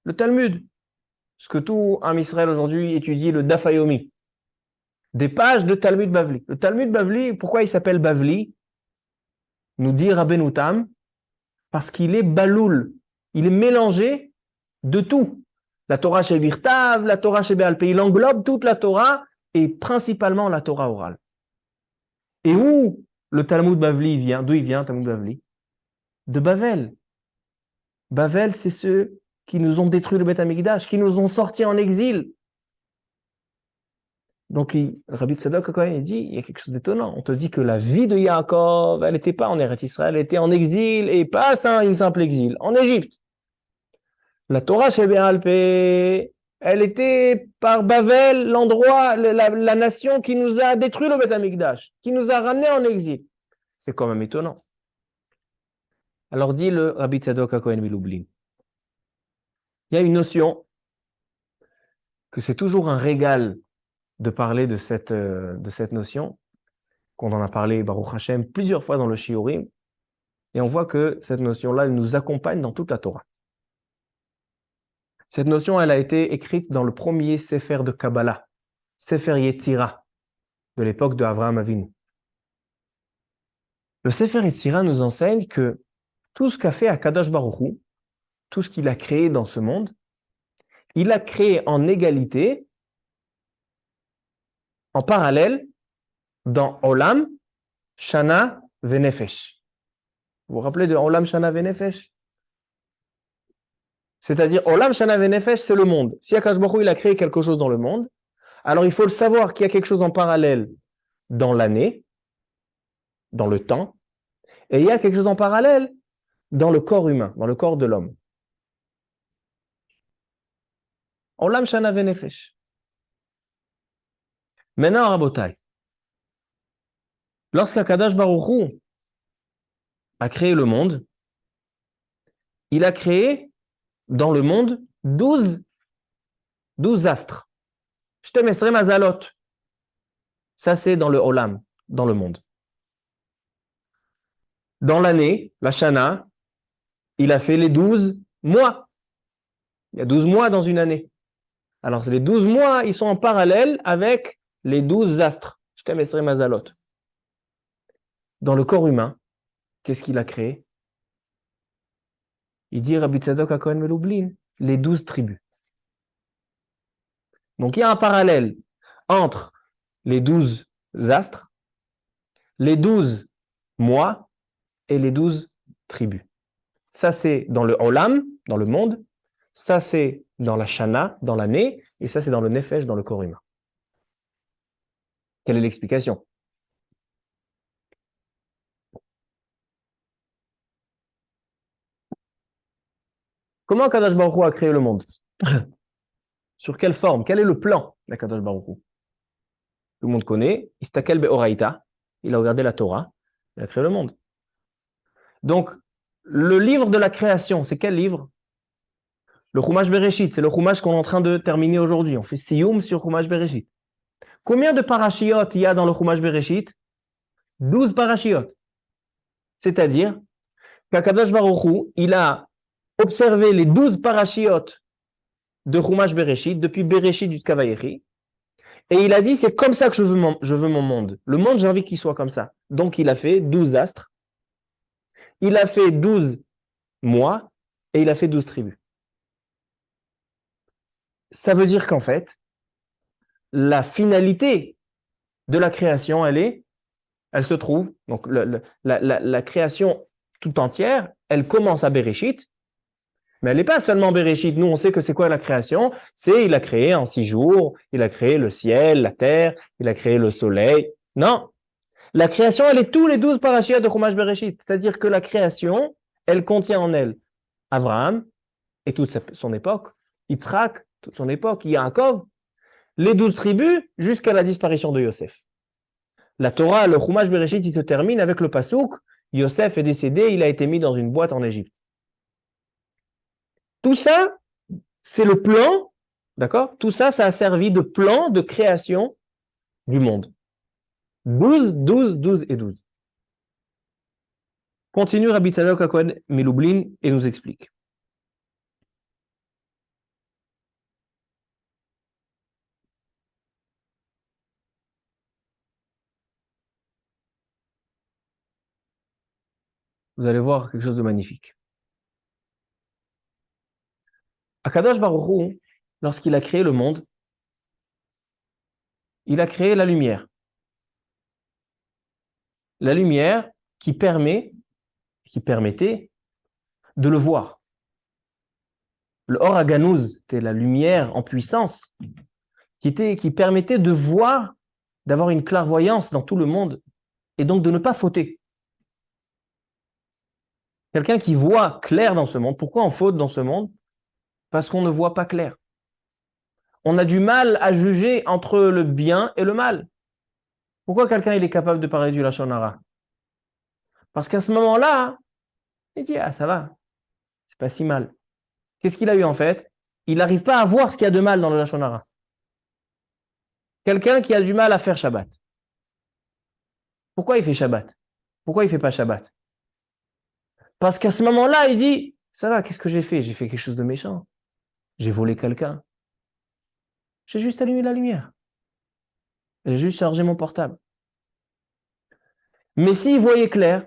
Le Talmud, ce que tout un Israël aujourd'hui étudie, le Daf Yomi. Des pages de Talmud Bavli. Le Talmud Bavli, pourquoi il s'appelle Bavli? Nous dit Rabbeinu Tam, parce qu'il est baloul. Il est mélangé de tout. La Torah chez Birtav, la Torah chez Béalpé. Il englobe toute la Torah et principalement la Torah orale. Et où le Talmud Bavli vient? D'où il vient, le Talmud Bavli? De Bavel. Bavel, c'est ceux qui nous ont détruit le Beth Amikdash, qui nous ont sortis en exil. Donc, le Rabbi Tzadok, quand il dit, il y a quelque chose d'étonnant. On te dit que la vie de Yaakov, elle n'était pas en Eretz Israël, elle était en exil, et pas une simple exil, en Égypte. La Torah chez Béalpé, elle était par Bavel, l'endroit, la nation qui nous a détruit le Beth Amikdash, qui nous a ramenés en exil. C'est quand même étonnant. Alors dit le Rabbi Tzadok HaKohen Milublin, il y a une notion que c'est toujours un régal de parler de cette notion, qu'on en a parlé, Baruch Hashem, plusieurs fois dans le Shiurim, et on voit que cette notion-là, elle nous accompagne dans toute la Torah. Cette notion, elle a été écrite dans le premier Sefer de Kabbalah, Sefer Yetzira, de l'époque de Avraham Avinu. Le Sefer Yetzira nous enseigne que tout ce qu'a fait Akadosh Baruch Hu, tout ce qu'il a créé dans ce monde, il a créé en égalité, en parallèle, dans Olam, Shana, Venefesh. Vous vous rappelez de Olam, Shana, Venefesh? C'est-à-dire, Olam, Shana, Venefesh, c'est le monde. Si Akadosh Baruch Hu, il a créé quelque chose dans le monde, alors il faut le savoir qu'il y a quelque chose en parallèle dans l'année, dans le temps, et il y a quelque chose en parallèle dans le corps humain, dans le corps de l'homme. Olam, Shana, Venefesh. Maintenant, Rabotai, lorsqu'Akadosh Baruch Hu a créé le monde, il a créé dans le monde 12 astres. Shtem Esrei Mazalot. Ça, c'est dans le Olam, dans le monde. Dans l'année, la Shana, il a fait les 12 mois. Il y a 12 mois dans une année. Alors, les 12 mois, ils sont en parallèle avec les 12 astres. Shtem Esrei Mazalot. Dans le corps humain, qu'est-ce qu'il a créé? Il dit Rabbi Tzadok HaKohen Melublin, les 12 tribus. Donc il y a un parallèle entre les 12 astres, les 12 mois et les 12 tribus. Ça c'est dans le Olam, dans le monde, ça c'est dans la Shana, dans l'année, et ça c'est dans le Nefesh, dans le corps humain. Quelle est l'explication? Comment Kadosh Baruch Hu a créé le monde? Sur quelle forme? Quel est le plan d'Akadosh Baruch Hu? Tout le monde connaît. Istakel be'oraita. Il a regardé la Torah. Il a créé le monde. Donc, le livre de la création, c'est quel livre? Le Chumash Bereshit. C'est le Chumash qu'on est en train de terminer aujourd'hui. On fait Siyum sur Chumash Bereshit. Combien de parashiot il y a dans le Chumash Bereshit? 12 parashiot. C'est-à-dire qu'Akadosh Baruch Hu, il a observé les 12 parashiot de Chumash Bereshit, depuis Bereshit jusqu'à Vayechi, et il a dit, c'est comme ça que je veux mon monde. Le monde, j'ai envie qu'il soit comme ça. Donc, il a fait 12 astres, il a fait 12 mois, et il a fait 12 tribus. Ça veut dire qu'en fait, la finalité de la création, elle se trouve, donc la création tout entière, elle commence à Bereshit, mais elle n'est pas seulement Bereshit. Nous, on sait que c'est quoi la création? C'est, il a créé en 6 jours, il a créé le ciel, la terre, il a créé le soleil. Non. La création, elle est tous les 12 parashiot de Chumash Bereshit. C'est-à-dire que la création, elle contient en elle Abraham et toute son époque, Yitzhak, toute son époque, Yaakov, les 12 tribus jusqu'à la disparition de Yosef. La Torah, le Chumash Bereshit, il se termine avec le Passouk, Yosef est décédé, il a été mis dans une boîte en Égypte. Tout ça, c'est le plan, d'accord? Tout ça, ça a servi de plan de création du monde. 12, 12, 12 et 12. Continue Rabbi Tzadok HaKohen Milublin et nous explique. Vous allez voir quelque chose de magnifique. Akadosh Baruch Hu, lorsqu'il a créé le monde, il a créé la lumière. La lumière qui permettait de le voir. Le Or HaGanuz, c'était la lumière en puissance qui permettait de voir, d'avoir une clairvoyance dans tout le monde et donc de ne pas fauter. Quelqu'un qui voit clair dans ce monde. Pourquoi on faute dans ce monde? Parce qu'on ne voit pas clair. On a du mal à juger entre le bien et le mal. Pourquoi quelqu'un il est capable de parler du Lashon Hara? Parce qu'à ce moment-là, il dit, ah ça va, c'est pas si mal. Qu'est-ce qu'il a eu en fait? Il n'arrive pas à voir ce qu'il y a de mal dans le Lashon Hara. Quelqu'un qui a du mal à faire Shabbat. Pourquoi il fait Shabbat? Pourquoi il ne fait pas Shabbat? Parce qu'à ce moment-là, il dit, ça va, qu'est-ce que j'ai fait? J'ai fait quelque chose de méchant. J'ai volé quelqu'un. J'ai juste allumé la lumière. J'ai juste chargé mon portable. Mais s'il voyait clair,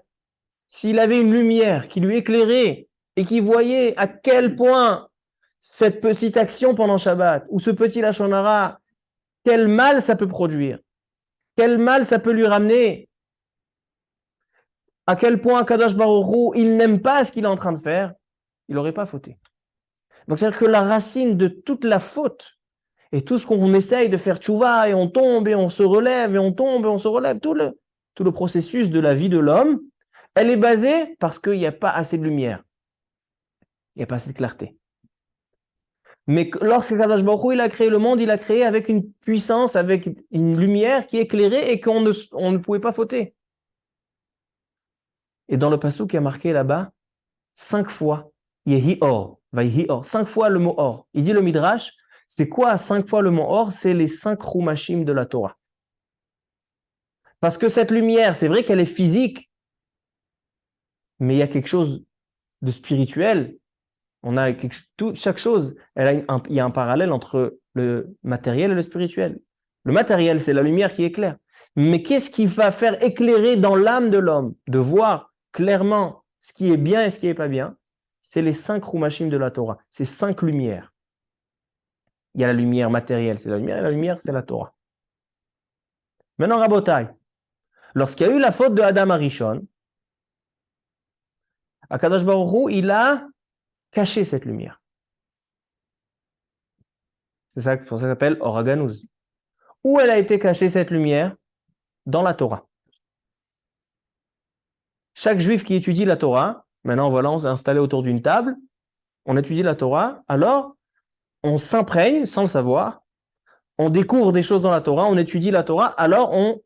s'il avait une lumière qui lui éclairait et qui voyait à quel point cette petite action pendant Shabbat ou ce petit Lashon Hara, quel mal ça peut produire, quel mal ça peut lui ramener, à quel point Kadosh Baruch Hu, il n'aime pas ce qu'il est en train de faire, il n'aurait pas fauté. Donc c'est-à-dire que la racine de toute la faute et tout ce qu'on essaye de faire tchouva et on tombe et on se relève et on tombe et on se relève, tout le processus de la vie de l'homme, elle est basée parce qu'il n'y a pas assez de lumière, il n'y a pas assez de clarté. Mais lorsque Kadosh Baruch Hu, il a créé le monde, il a créé avec une puissance, avec une lumière qui éclairait et qu'on ne pouvait pas fauter. Et dans le passage qui a marqué là-bas, 5 fois, Yehi Or, Vayhi Or, 5 fois le mot Or. Il dit le Midrash, c'est quoi 5 fois le mot Or? C'est les 5 Chumashim de la Torah. Parce que cette lumière, c'est vrai qu'elle est physique, mais il y a quelque chose de spirituel. Chaque chose, il y a un parallèle entre le matériel et le spirituel. Le matériel, c'est la lumière qui éclaire. Mais qu'est-ce qui va faire éclairer dans l'âme de l'homme, de voir clairement ce qui est bien et ce qui n'est pas bien? C'est les 5 Chumashim de la Torah, c'est 5 lumières. Il y a la lumière matérielle, c'est la lumière, et la lumière, c'est la Torah. Maintenant, Rabotai, lorsqu'il y a eu la faute de Adam Arishon, Akadosh Baruch Hu, il a caché cette lumière. C'est pour ça que ça s'appelle Or HaGanuz. Où elle a été cachée, cette lumière? Dans la Torah. Chaque juif qui étudie la Torah, maintenant voilà, on s'est installé autour d'une table, on étudie la Torah, alors on s'imprègne sans le savoir, on découvre des choses dans la Torah, on étudie la Torah, alors on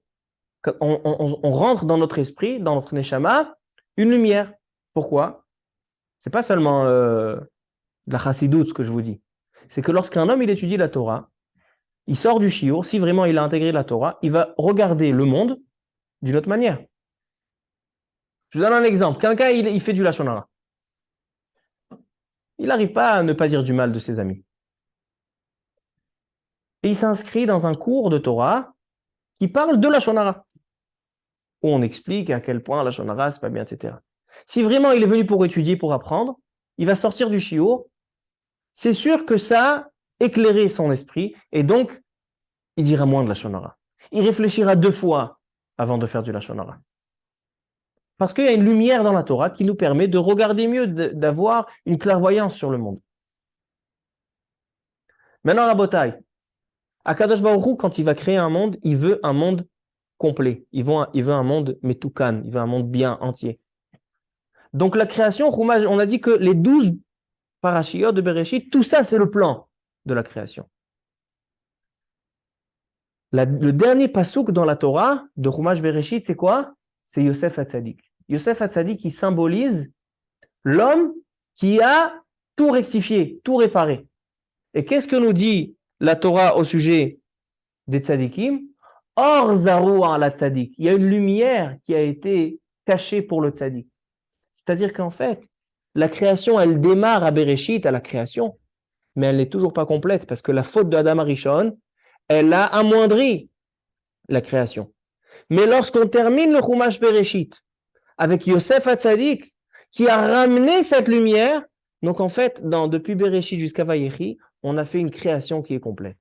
rentre dans notre esprit, dans notre neshama, une lumière. Pourquoi? C'est pas seulement de la chassidoute, ce que je vous dis. C'est que lorsqu'un homme il étudie la Torah, il sort du shiur, si vraiment il a intégré la Torah, il va regarder le monde d'une autre manière. Je vous donne un exemple. Quelqu'un, il fait du Lashon Hara. Il n'arrive pas à ne pas dire du mal de ses amis. Et il s'inscrit dans un cours de Torah qui parle de Lashon Hara, où on explique à quel point Lashon Hara, c'est pas bien, etc. Si vraiment il est venu pour étudier, pour apprendre, il va sortir du shiur. C'est sûr que ça a éclairé son esprit, et donc, il dira moins de Lashon Hara. Il réfléchira 2 fois avant de faire du Lashon Hara. Parce qu'il y a une lumière dans la Torah qui nous permet de regarder mieux, d'avoir une clairvoyance sur le monde. Maintenant, Rabotai, Akadosh Baruch Hu, quand il va créer un monde, il veut un monde complet. Il veut un monde metukan, il veut un monde bien, entier. Donc la création, on a dit que les 12 parashiyot de Bereshit, tout ça, c'est le plan de la création. Le dernier pasouk dans la Torah de Chumash Bereshit, c'est quoi? C'est Yosef Hatzadik. Yosef Hatzadik qui symbolise l'homme qui a tout rectifié, tout réparé. Et qu'est-ce que nous dit la Torah au sujet des tzadikim? Or zaru ala tzadik. Il y a une lumière qui a été cachée pour le tzadik. C'est-à-dire qu'en fait, la création, elle démarre à Bereshit, à la création, mais elle n'est toujours pas complète parce que la faute de Adam Arishon, elle a amoindri la création. Mais lorsqu'on termine le Chumash Bereshit avec Yosef Hatzadik qui a ramené cette lumière, donc en fait, depuis Bereshit jusqu'à Vayechi, on a fait une création qui est complète.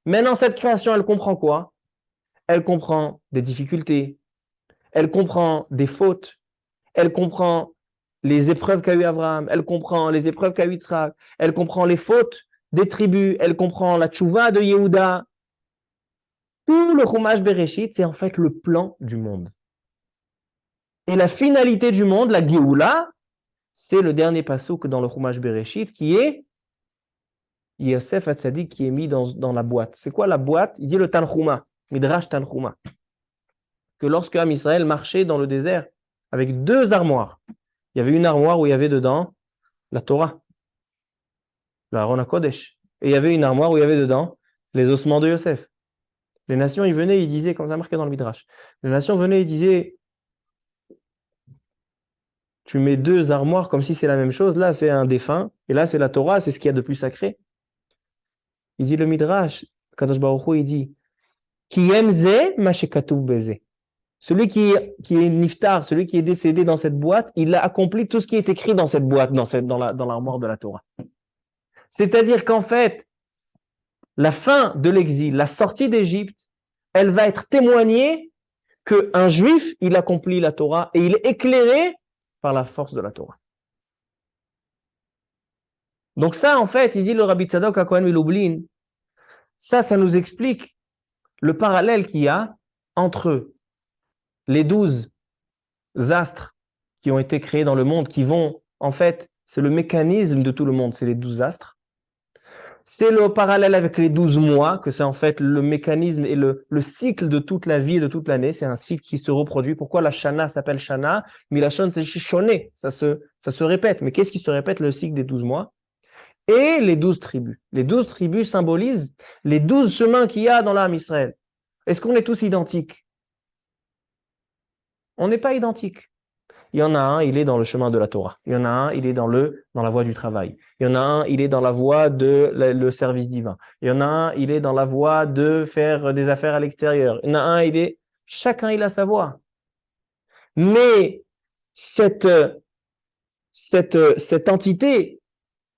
Maintenant, cette création, elle comprend quoi? Elle comprend des difficultés, elle comprend des fautes, elle comprend les épreuves qu'a eu Abraham, elle comprend les épreuves qu'a eu Yitzhak, elle comprend les fautes des tribus, elle comprend la tchouva de Yehuda. Tout le Chumash Bereshit, c'est en fait le plan du monde. Et la finalité du monde, la Géoula, c'est le dernier passouk dans le Chumash Bereshit qui est Yosef Hatzadik qui est mis dans la boîte. C'est quoi la boîte? Il dit le Tanchuma, Midrash Tanchuma. Que lorsque Am Israël marchait dans le désert avec 2 armoires, il y avait une armoire où il y avait dedans la Torah, le Aaron HaKodesh. Et il y avait une armoire où il y avait dedans les ossements de Yosef. Les nations, ils venaient, ils disaient, comme ça marqué dans le Midrash, les nations venaient, ils disaient, tu mets 2 armoires comme si c'est la même chose, là c'est un défunt, et là c'est la Torah, c'est ce qu'il y a de plus sacré. Il dit le Midrash, Kadosh Baruch Hu, il dit, Ki emze ma shekatuv beze. Celui qui est niftar, celui qui est décédé dans cette boîte, il a accompli tout ce qui est écrit dans cette boîte, dans l'armoire de la Torah. C'est-à-dire qu'en fait, la fin de l'exil, la sortie d'Égypte, elle va être témoignée qu'un juif, il accomplit la Torah et il est éclairé par la force de la Torah. Donc ça, en fait, il dit le Rabbi Tzadok à Kohen Milublin, ça nous explique le parallèle qu'il y a entre les 12 astres qui ont été créés dans le monde, qui vont, en fait, c'est le mécanisme de tout le monde, c'est les 12 astres. C'est le parallèle avec les 12 mois, que c'est en fait le mécanisme et le cycle de toute la vie et de toute l'année. C'est un cycle qui se reproduit. Pourquoi la Shana s'appelle Shana? Milachon, c'est Shoné. Ça se répète. Mais qu'est-ce qui se répète? Le cycle des 12 mois. Et les 12 tribus. Les 12 tribus symbolisent les 12 chemins qu'il y a dans l'âme Israël. Est-ce qu'on est tous identiques? On n'est pas identiques. Il y en a un, il est dans le chemin de la Torah. Il y en a un, il est dans la voie du travail. Il y en a un, il est dans la voie de le service divin. Il y en a un, il est dans la voie de faire des affaires à l'extérieur. Il y en a un, chacun il a sa voie. Mais cette entité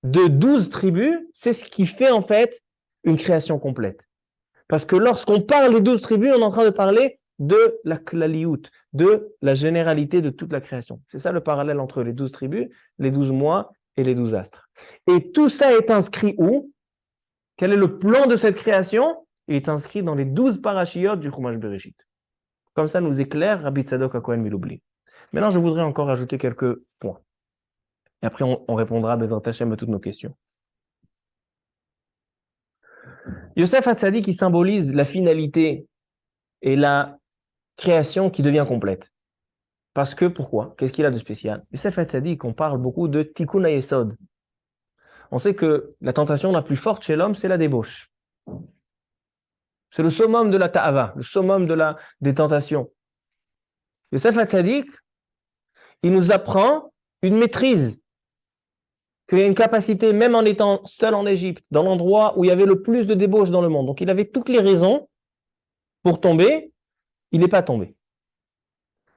de 12 tribus, c'est ce qui fait en fait une création complète. Parce que lorsqu'on parle des 12 tribus, on est en train de parler de la klaliout, de la généralité de toute la création. C'est ça le parallèle entre les 12 tribus, les 12 mois et les 12 astres. Et tout ça est inscrit où? Quel est le plan de cette création? Il est inscrit dans les 12 parashiyot du Chumash Bereshit. Comme ça nous éclaire Rabbi Tzadok HaKohen Milublin. Maintenant, je voudrais encore ajouter quelques points. Et après, on répondra Bezrat Hashem à toutes nos questions. Yosef Hatzadik qui symbolise la finalité et la création qui devient complète. Parce que, pourquoi? Qu'est-ce qu'il a de spécial? Yosef Hatzadik, on parle beaucoup de Tikkun HaYesod. On sait que la tentation la plus forte chez l'homme, c'est la débauche. C'est le summum de la ta'ava, le summum des tentations. Yosef Hatzadik, il nous apprend une maîtrise, qu'il y a une capacité, même en étant seul en Égypte, dans l'endroit où il y avait le plus de débauche dans le monde. Donc il avait toutes les raisons pour tomber, il n'est pas tombé.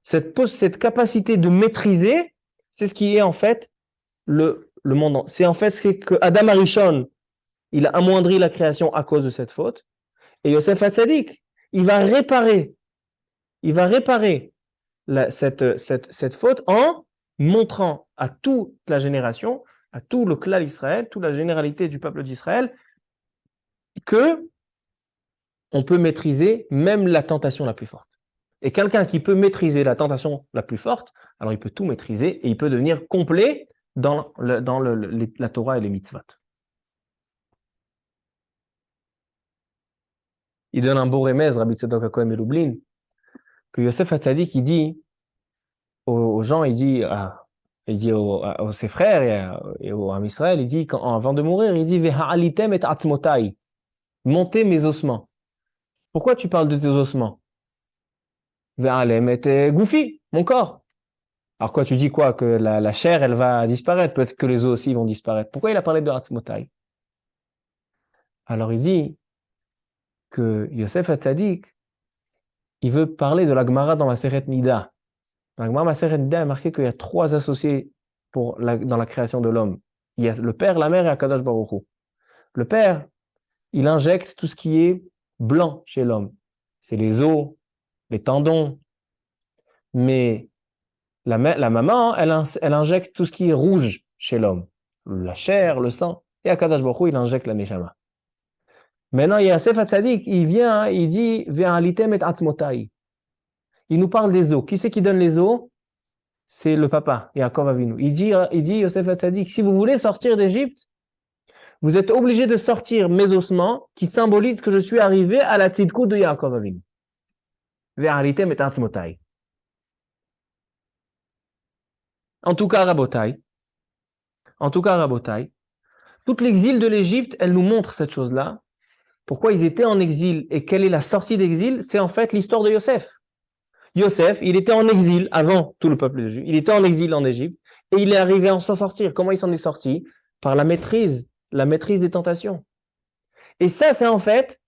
Cette capacité de maîtriser, c'est ce qui est en fait le monde. C'est que Adam Arishon, il a amoindri la création à cause de cette faute. Et Yosef Hatzadik, il va réparer cette faute en montrant à toute la génération, à tout le clan d'Israël, toute la généralité du peuple d'Israël, que on peut maîtriser même la tentation la plus forte. Et quelqu'un qui peut maîtriser la tentation la plus forte, alors il peut tout maîtriser et il peut devenir complet dans la Torah et les mitzvot. Il donne un beau remez, Rabbi Tzadok HaKohen Melublin, que Yosef Hatzadik, il dit aux gens, il dit à ses frères et au Ham Israël, il dit, avant de mourir, il dit, Veha'alitem et atzmotai, montez mes ossements. Pourquoi tu parles de tes ossements? Ve'alem et goufi, mon corps. Alors quoi, tu dis quoi? Que la chair, elle va disparaître. Peut-être que les os aussi vont disparaître. Pourquoi il a parlé de atzmotai? Alors il dit que Yosef Hatzadik, il veut parler de la Gemara dans la Masechet Nida. Dans la Gemara Masechet Nida, il est marqué qu'il y a 3 associés dans la création de l'homme. Il y a le père, la mère et Akadosh Baruch Hu. Le père, il injecte tout ce qui est blanc chez l'homme. C'est les os, les tendons. Mais la maman, elle injecte tout ce qui est rouge chez l'homme. La chair, le sang. Et Akadosh Baruch Hu, il injecte la neshama. Maintenant, il y a Yosef Hatzadik, il vient, il dit Ve'alitem et atmotai. Il nous parle des os. Qui c'est qui donne les os? C'est le papa, Yaakov Avinu. Il dit Yosef Hatzadik, si vous voulez sortir d'Égypte, vous êtes obligé de sortir mes ossements qui symbolisent que je suis arrivé à la tzidkout de Yaakov Avinu. Ve'alitem et atmotai. En tout cas, Rabotai, toute l'exil de l'Égypte, elle nous montre cette chose-là. Pourquoi ils étaient en exil et quelle est la sortie d'exil? C'est en fait l'histoire de Yosef. Yosef, il était en exil avant tout le peuple de Juif. Il était en exil en Égypte et il est arrivé à s'en sortir. Comment il s'en est sorti? Par la maîtrise des tentations. Et ça, c'est en fait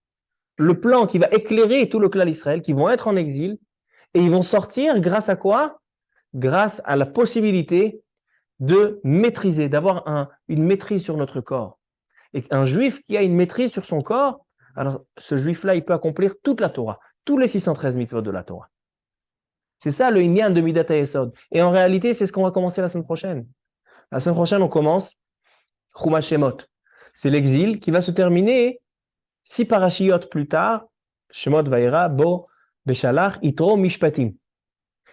le plan qui va éclairer tout le clan d'Israël, qui vont être en exil et ils vont sortir grâce à quoi? Grâce à la possibilité de maîtriser, d'avoir une maîtrise sur notre corps. Et un juif qui a une maîtrise sur son corps, alors ce juif-là, il peut accomplir toute la Torah, tous les 613 mitzvot de la Torah. C'est ça le inyan de Midat HaYesod. Et en réalité, c'est ce qu'on va commencer la semaine prochaine. La semaine prochaine, on commence Chumash Shemot. C'est l'exil qui va se terminer 6 parashiyot plus tard, Shemot Vayera, Bo, Beshalach, Itro, Mishpatim.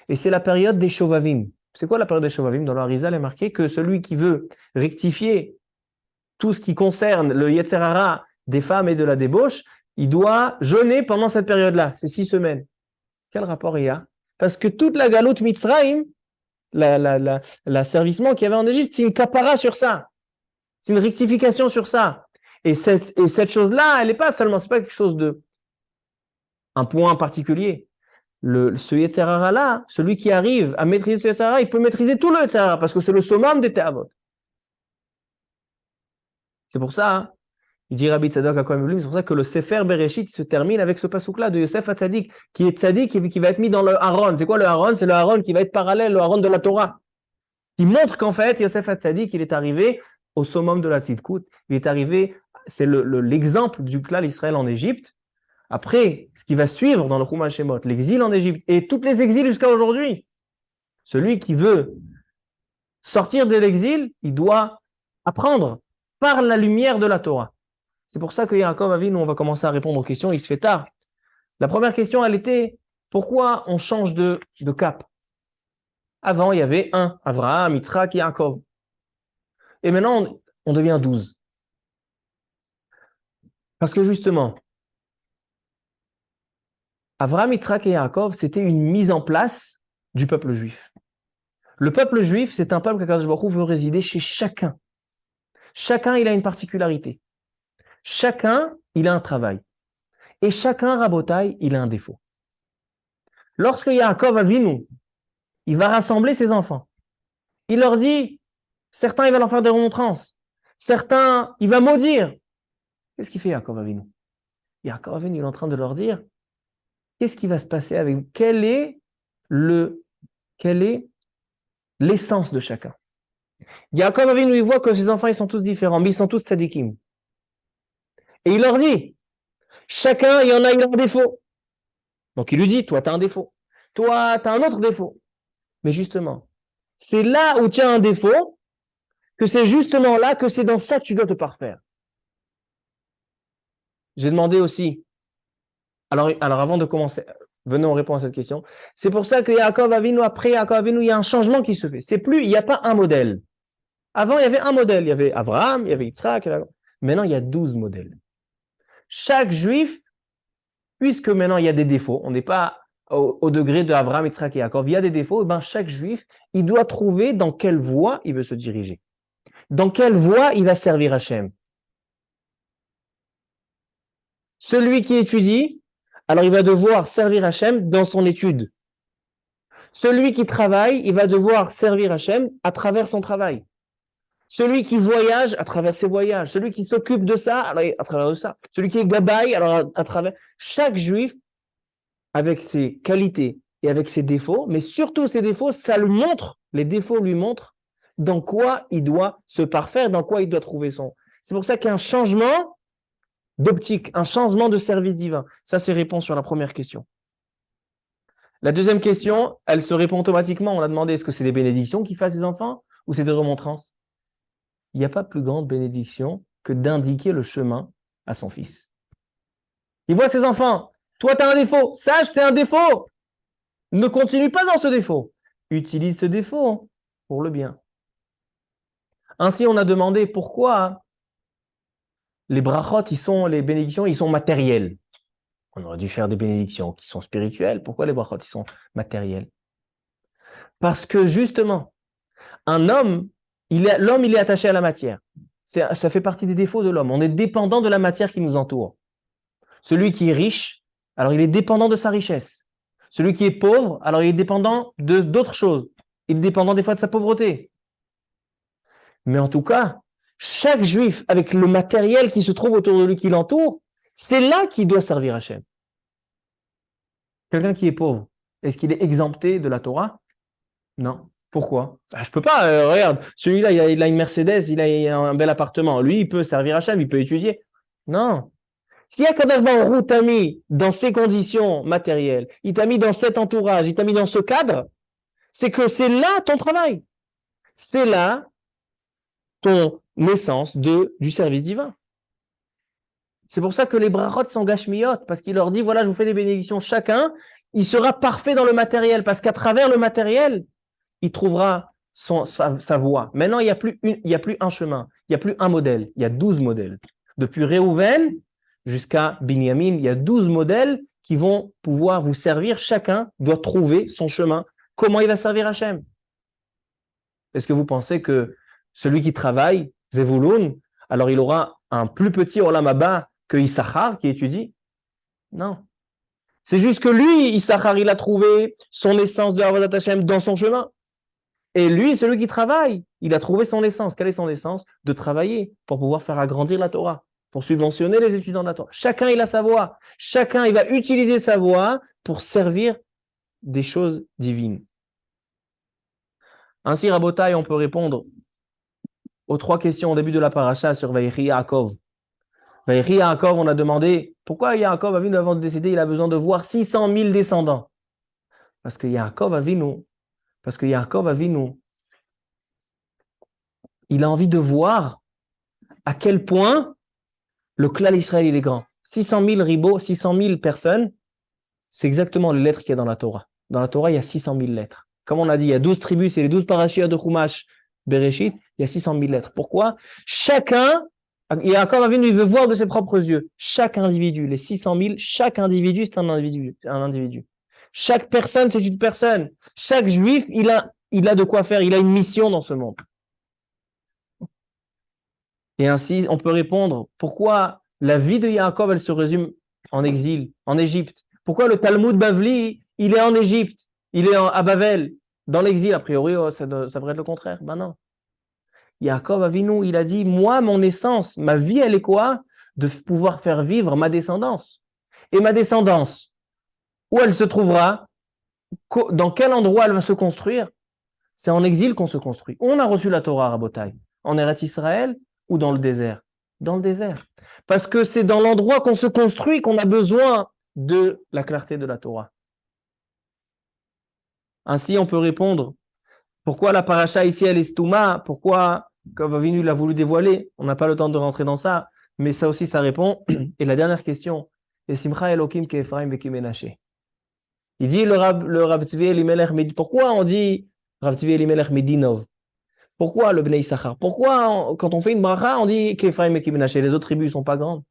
Et c'est la période des Shovavim. C'est quoi la période des Shovavim? Dans l'Arizal, il est marqué que celui qui veut rectifier tout ce qui concerne le Yetzer Hara des femmes et de la débauche, il doit jeûner pendant cette période-là, c'est 6 semaines. Quel rapport il y a? Parce que toute la galoute Mitzrayim, l'asservissement qu'il y avait en Égypte, c'est une kapara sur ça. C'est une rectification sur ça. Et cette chose-là, elle n'est pas seulement, c'est pas quelque chose un point particulier. Ce Yetzer Hara-là, celui qui arrive à maîtriser ce Yetzer Hara, il peut maîtriser tout le Yetzer Hara, parce que c'est le summum des Te'avot. C'est pour ça, il dit Rabbi Tzadok HaKohen Melublin, c'est pour ça que le Sefer Bereshit se termine avec ce passouk-là de Yosef Hatzadik, qui est Tzadik et qui va être mis dans le Haron. C'est quoi le Haron? C'est le Haron qui va être parallèle au Haron de la Torah. Il montre qu'en fait, Yosef Hatzadik, il est arrivé au summum de la Tzidkout. Il est arrivé, c'est l'exemple du clan d'Israël en Égypte. Après, ce qui va suivre dans le Chumash Shemot, l'exil en Égypte et toutes les exils jusqu'à aujourd'hui. Celui qui veut sortir de l'exil, il doit apprendre par la lumière de la Torah. C'est pour ça que Yaakov Avinu, on va commencer à répondre aux questions, il se fait tard. La première question, elle était, pourquoi on change de cap? Avant, il y avait un, Avraham, Yitzhak et Yaakov. Et maintenant, on devient 12. Parce que justement, Avraham, Yitzhak et Yaakov, c'était une mise en place du peuple juif. Le peuple juif, c'est un peuple qu'Akadosh Baruch Hu veut résider chez chacun. Chacun, il a une particularité. Chacun, il a un travail. Et chacun, Rabotai, il a un défaut. Lorsque Yaakov Avinu, il va rassembler ses enfants, il leur dit, certains, il va leur faire des remontrances. Certains, il va maudire. Qu'est-ce qu'il fait, Yaakov Avinu? Yaakov Avinu, il est en train de leur dire, qu'est-ce qui va se passer avec vous? Quelle est l'essence de chacun? Yaakov Avinu, il voit que ses enfants, ils sont tous différents, mais ils sont tous tzadikim. Et il leur dit, chacun, il a un défaut. Donc il lui dit, toi, tu as un défaut. Toi, tu as un autre défaut. Mais justement, c'est là où tu as un défaut, que c'est justement là, que c'est dans ça que tu dois te parfaire. J'ai demandé aussi, alors avant de commencer, venons répondre à cette question. C'est pour ça que Yaakov Avinu, après Yaakov Avinu, il y a un changement qui se fait. Il n'y a pas un modèle. Avant, il y avait un modèle. Il y avait Abraham, il y avait Yitzhak. Maintenant, il y a 12 modèles. Chaque juif, puisque maintenant il y a des défauts, on n'est pas au degré de Abraham, Yitzhak et Yaakov, il y a des défauts, ben chaque juif, il doit trouver dans quelle voie il veut se diriger. Dans quelle voie il va servir Hachem. Celui qui étudie, alors il va devoir servir Hachem dans son étude. Celui qui travaille, il va devoir servir Hachem à travers son travail. Celui qui voyage, à travers ses voyages. Celui qui s'occupe de ça, alors à travers de ça. Celui qui est gabaï, alors à travers... Chaque juif, avec ses qualités et avec ses défauts, mais surtout ses défauts, ça lui montre, les défauts lui montrent dans quoi il doit se parfaire, dans quoi il doit trouver son... C'est pour ça qu'il y a un changement d'optique, un changement de service divin. Ça, c'est réponse sur la première question. La deuxième question, elle se répond automatiquement. On a demandé, est-ce que c'est des bénédictions qu'il fasse ses enfants ou c'est des remontrances? Il n'y a pas plus grande bénédiction que d'indiquer le chemin à son fils. Il voit ses enfants. Toi, tu as un défaut. Sache, c'est un défaut. Ne continue pas dans ce défaut. Utilise ce défaut pour le bien. Ainsi, on a demandé pourquoi les brachot, les bénédictions, ils sont matérielles. On aurait dû faire des bénédictions qui sont spirituelles. Pourquoi les brachot, ils sont matériels? Parce que justement, l'homme, il est attaché à la matière. Ça fait partie des défauts de l'homme. On est dépendant de la matière qui nous entoure. Celui qui est riche, alors il est dépendant de sa richesse. Celui qui est pauvre, alors il est dépendant d'autres choses. Il est dépendant des fois de sa pauvreté. Mais en tout cas, chaque juif, avec le matériel qui se trouve autour de lui, qui l'entoure, c'est là qu'il doit servir Hachem. Quelqu'un qui est pauvre, est-ce qu'il est exempté de la Torah? Non. Pourquoi? Je ne peux pas, regarde, celui-là, il a une Mercedes, il a un bel appartement. Lui, il peut servir Hachem, il peut étudier. Non. Si Akadosh Baruch Hu t'a mis dans ces conditions matérielles, il t'a mis dans cet entourage, il t'a mis dans ce cadre, c'est que c'est là ton travail. C'est là ton essence du service divin. C'est pour ça que les brachot sont gashmiyot, parce qu'il leur dit, voilà, je vous fais des bénédictions. Chacun, il sera parfait dans le matériel, parce qu'à travers le matériel, il trouvera sa voie. Maintenant, il n'y a plus un chemin, il n'y a plus un modèle, il y a 12 modèles. Depuis Réhouven jusqu'à Binyamin, il y a 12 modèles qui vont pouvoir vous servir. Chacun doit trouver son chemin. Comment il va servir Hachem? Est-ce que vous pensez que celui qui travaille, Zevulun, alors il aura un plus petit Olam Haba que Issachar qui étudie? Non. C'est juste que lui, Issachar, il a trouvé son essence de Avodat Hashem dans son chemin. Et lui, celui qui travaille, il a trouvé son essence. Quelle est son essence? De travailler pour pouvoir faire agrandir la Torah, pour subventionner les étudiants de la Torah. Chacun, il a sa voix. Chacun, il va utiliser sa voix pour servir des choses divines. Ainsi, Rabotai, on peut répondre aux 3 questions au début de la paracha sur Vaïri Yaakov. Vaïri Yaakov, on a demandé pourquoi Yaakov Avinu, avant de décéder, il a besoin de voir 600 000 descendants. Parce que Yaakov Avinu, il a envie de voir à quel point le clan d'Israël il est grand. 600 000 ribos, 600 000 personnes, c'est exactement les lettres qu'il y a dans la Torah. Dans la Torah, il y a 600 000 lettres. Comme on a dit, il y a 12 tribus, c'est les 12 parashiot de Chumash, Bereshit, il y a 600 000 lettres. Pourquoi? Chacun, Yaakov Avinu, il veut voir de ses propres yeux. Chaque individu, les 600 000, chaque individu, c'est un individu. Chaque personne, c'est une personne. Chaque juif, il a de quoi faire, il a une mission dans ce monde. Et ainsi, on peut répondre, pourquoi la vie de Yaakov, elle se résume en exil, en Égypte? Pourquoi le Talmud Bavli, il est en Égypte, il est à Bavel, dans l'exil? A priori, ça devrait être le contraire. Ben non. Yaakov Avinu, il a dit, moi, mon essence, ma vie, elle est quoi? De pouvoir faire vivre ma descendance. Et ma descendance, où elle se trouvera? Dans quel endroit elle va se construire? C'est en exil qu'on se construit. On a reçu la Torah, Rabotai. En Eretz Israël ou dans le désert? Dans le désert. Parce que c'est dans l'endroit qu'on se construit qu'on a besoin de la clarté de la Torah. Ainsi, on peut répondre, pourquoi la paracha ici, elle est stouma? Pourquoi, comme Avinu l'a voulu dévoiler? On n'a pas le temps de rentrer dans ça, mais ça aussi, ça répond. Et la dernière question, et Simcha Elokim ke Ephraim veki Menaché. Il dit, le Rav Tzvi Elimelech, pourquoi on dit Rav Tzvi Elimelech Medinov? Pourquoi le Bnei Issachar? Pourquoi, quand on fait une bracha, on dit qu'Ephraim et Ménaché, les autres tribus ne sont pas grandes?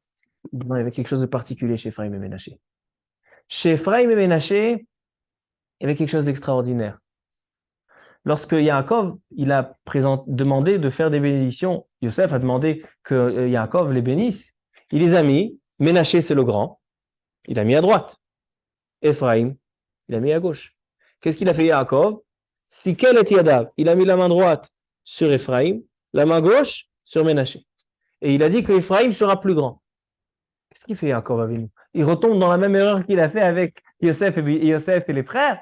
Non, il y avait quelque chose de particulier chez Ephraim et Ménaché. Chez Ephraim et Ménaché, il y avait quelque chose d'extraordinaire. Lorsque Yaakov, il a demandé de faire des bénédictions, Yosef a demandé que Yaakov les bénisse, il les a mis, Ménaché c'est le grand, il a mis à droite. Ephraim, il a mis à gauche. Qu'est-ce qu'il a fait Yaakov? Si quel est Yadav? Il a mis la main droite sur Ephraim, la main gauche sur Ménaché. Et il a dit que Ephraim sera plus grand. Qu'est-ce qu'il fait Yaakov Avinu? Il retombe dans la même erreur qu'il a fait avec Yosef et les frères.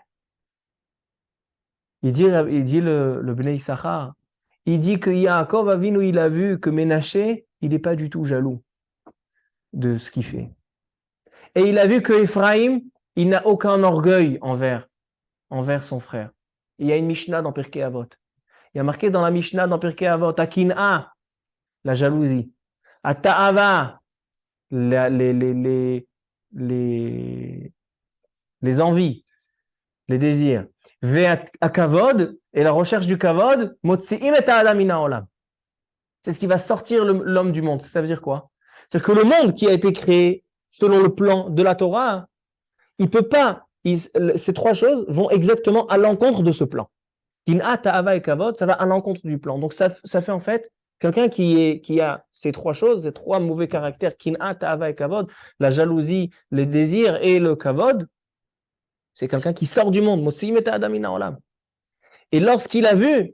Il dit le Bnei Issachar, il dit que Yaakov Avinu, il a vu que Ménaché, il n'est pas du tout jaloux de ce qu'il fait. Et il a vu que Ephraim, il n'a aucun orgueil envers son frère. Il y a une Mishnah dans Pirkei Avot. Il y a marqué dans la Mishnah dans Pirkei Avot, Akin'a, la jalousie. Ata'ava, les envies, les désirs. Ve'akavod, et la recherche du kavod, motzi'im et ha'adam min ha'olam. C'est ce qui va sortir l'homme du monde. Ça veut dire quoi? C'est-à-dire que le monde qui a été créé selon le plan de la Torah, il peut pas, ces trois choses vont exactement à l'encontre de ce plan. Kin'a, ta'ava et kavod, ça va à l'encontre du plan. Donc ça fait en fait quelqu'un qui a ces trois choses, ces trois mauvais caractères, kin'a, ta'ava et kavod, la jalousie, les désirs et le kavod, c'est quelqu'un qui sort du monde. Et lorsqu'il a vu,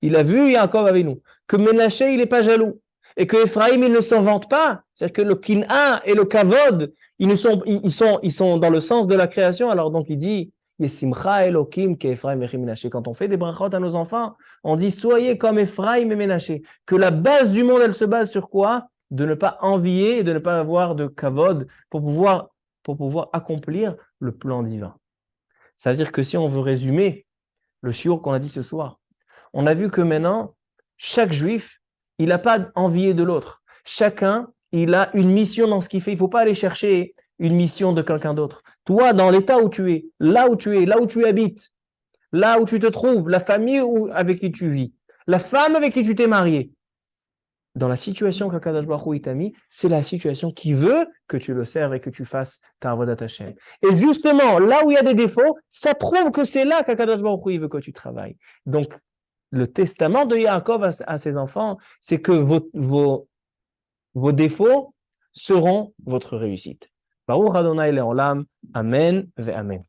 Yaakov Avinu, que Ménaché, il n'est pas jaloux, et que Ephraim, il ne s'en vante pas, c'est-à-dire que le kin'a et le kavod, ils sont dans le sens de la création, alors donc il dit, Yesimcha Elokim qu'Ephraim et Ménaché. Quand on fait des brachot à nos enfants, on dit, soyez comme Ephraim et Ménaché. Que la base du monde, elle se base sur quoi? De ne pas envier et de ne pas avoir de kavod pour pouvoir accomplir le plan divin. C'est-à-dire que si on veut résumer le shiur qu'on a dit ce soir, on a vu que maintenant, chaque juif, il n'a pas envié de l'autre. Chacun, il a une mission dans ce qu'il fait. Il ne faut pas aller chercher une mission de quelqu'un d'autre. Toi, dans l'état où tu es, là où tu habites, là où tu te trouves, la famille avec qui tu vis, la femme avec qui tu t'es marié, dans la situation qu'Akadosh Baruch Hu t'a mis, c'est la situation qui veut que tu le serves et que tu fasses ta avodat Hashem. Et justement, là où il y a des défauts, ça prouve que c'est là qu'Akadosh Baruch Hu veut que tu travailles. Donc, le testament de Yaakov à ses enfants, c'est que vos défauts seront votre réussite. Baruch Adonai Le'olam. Amen ve Amen.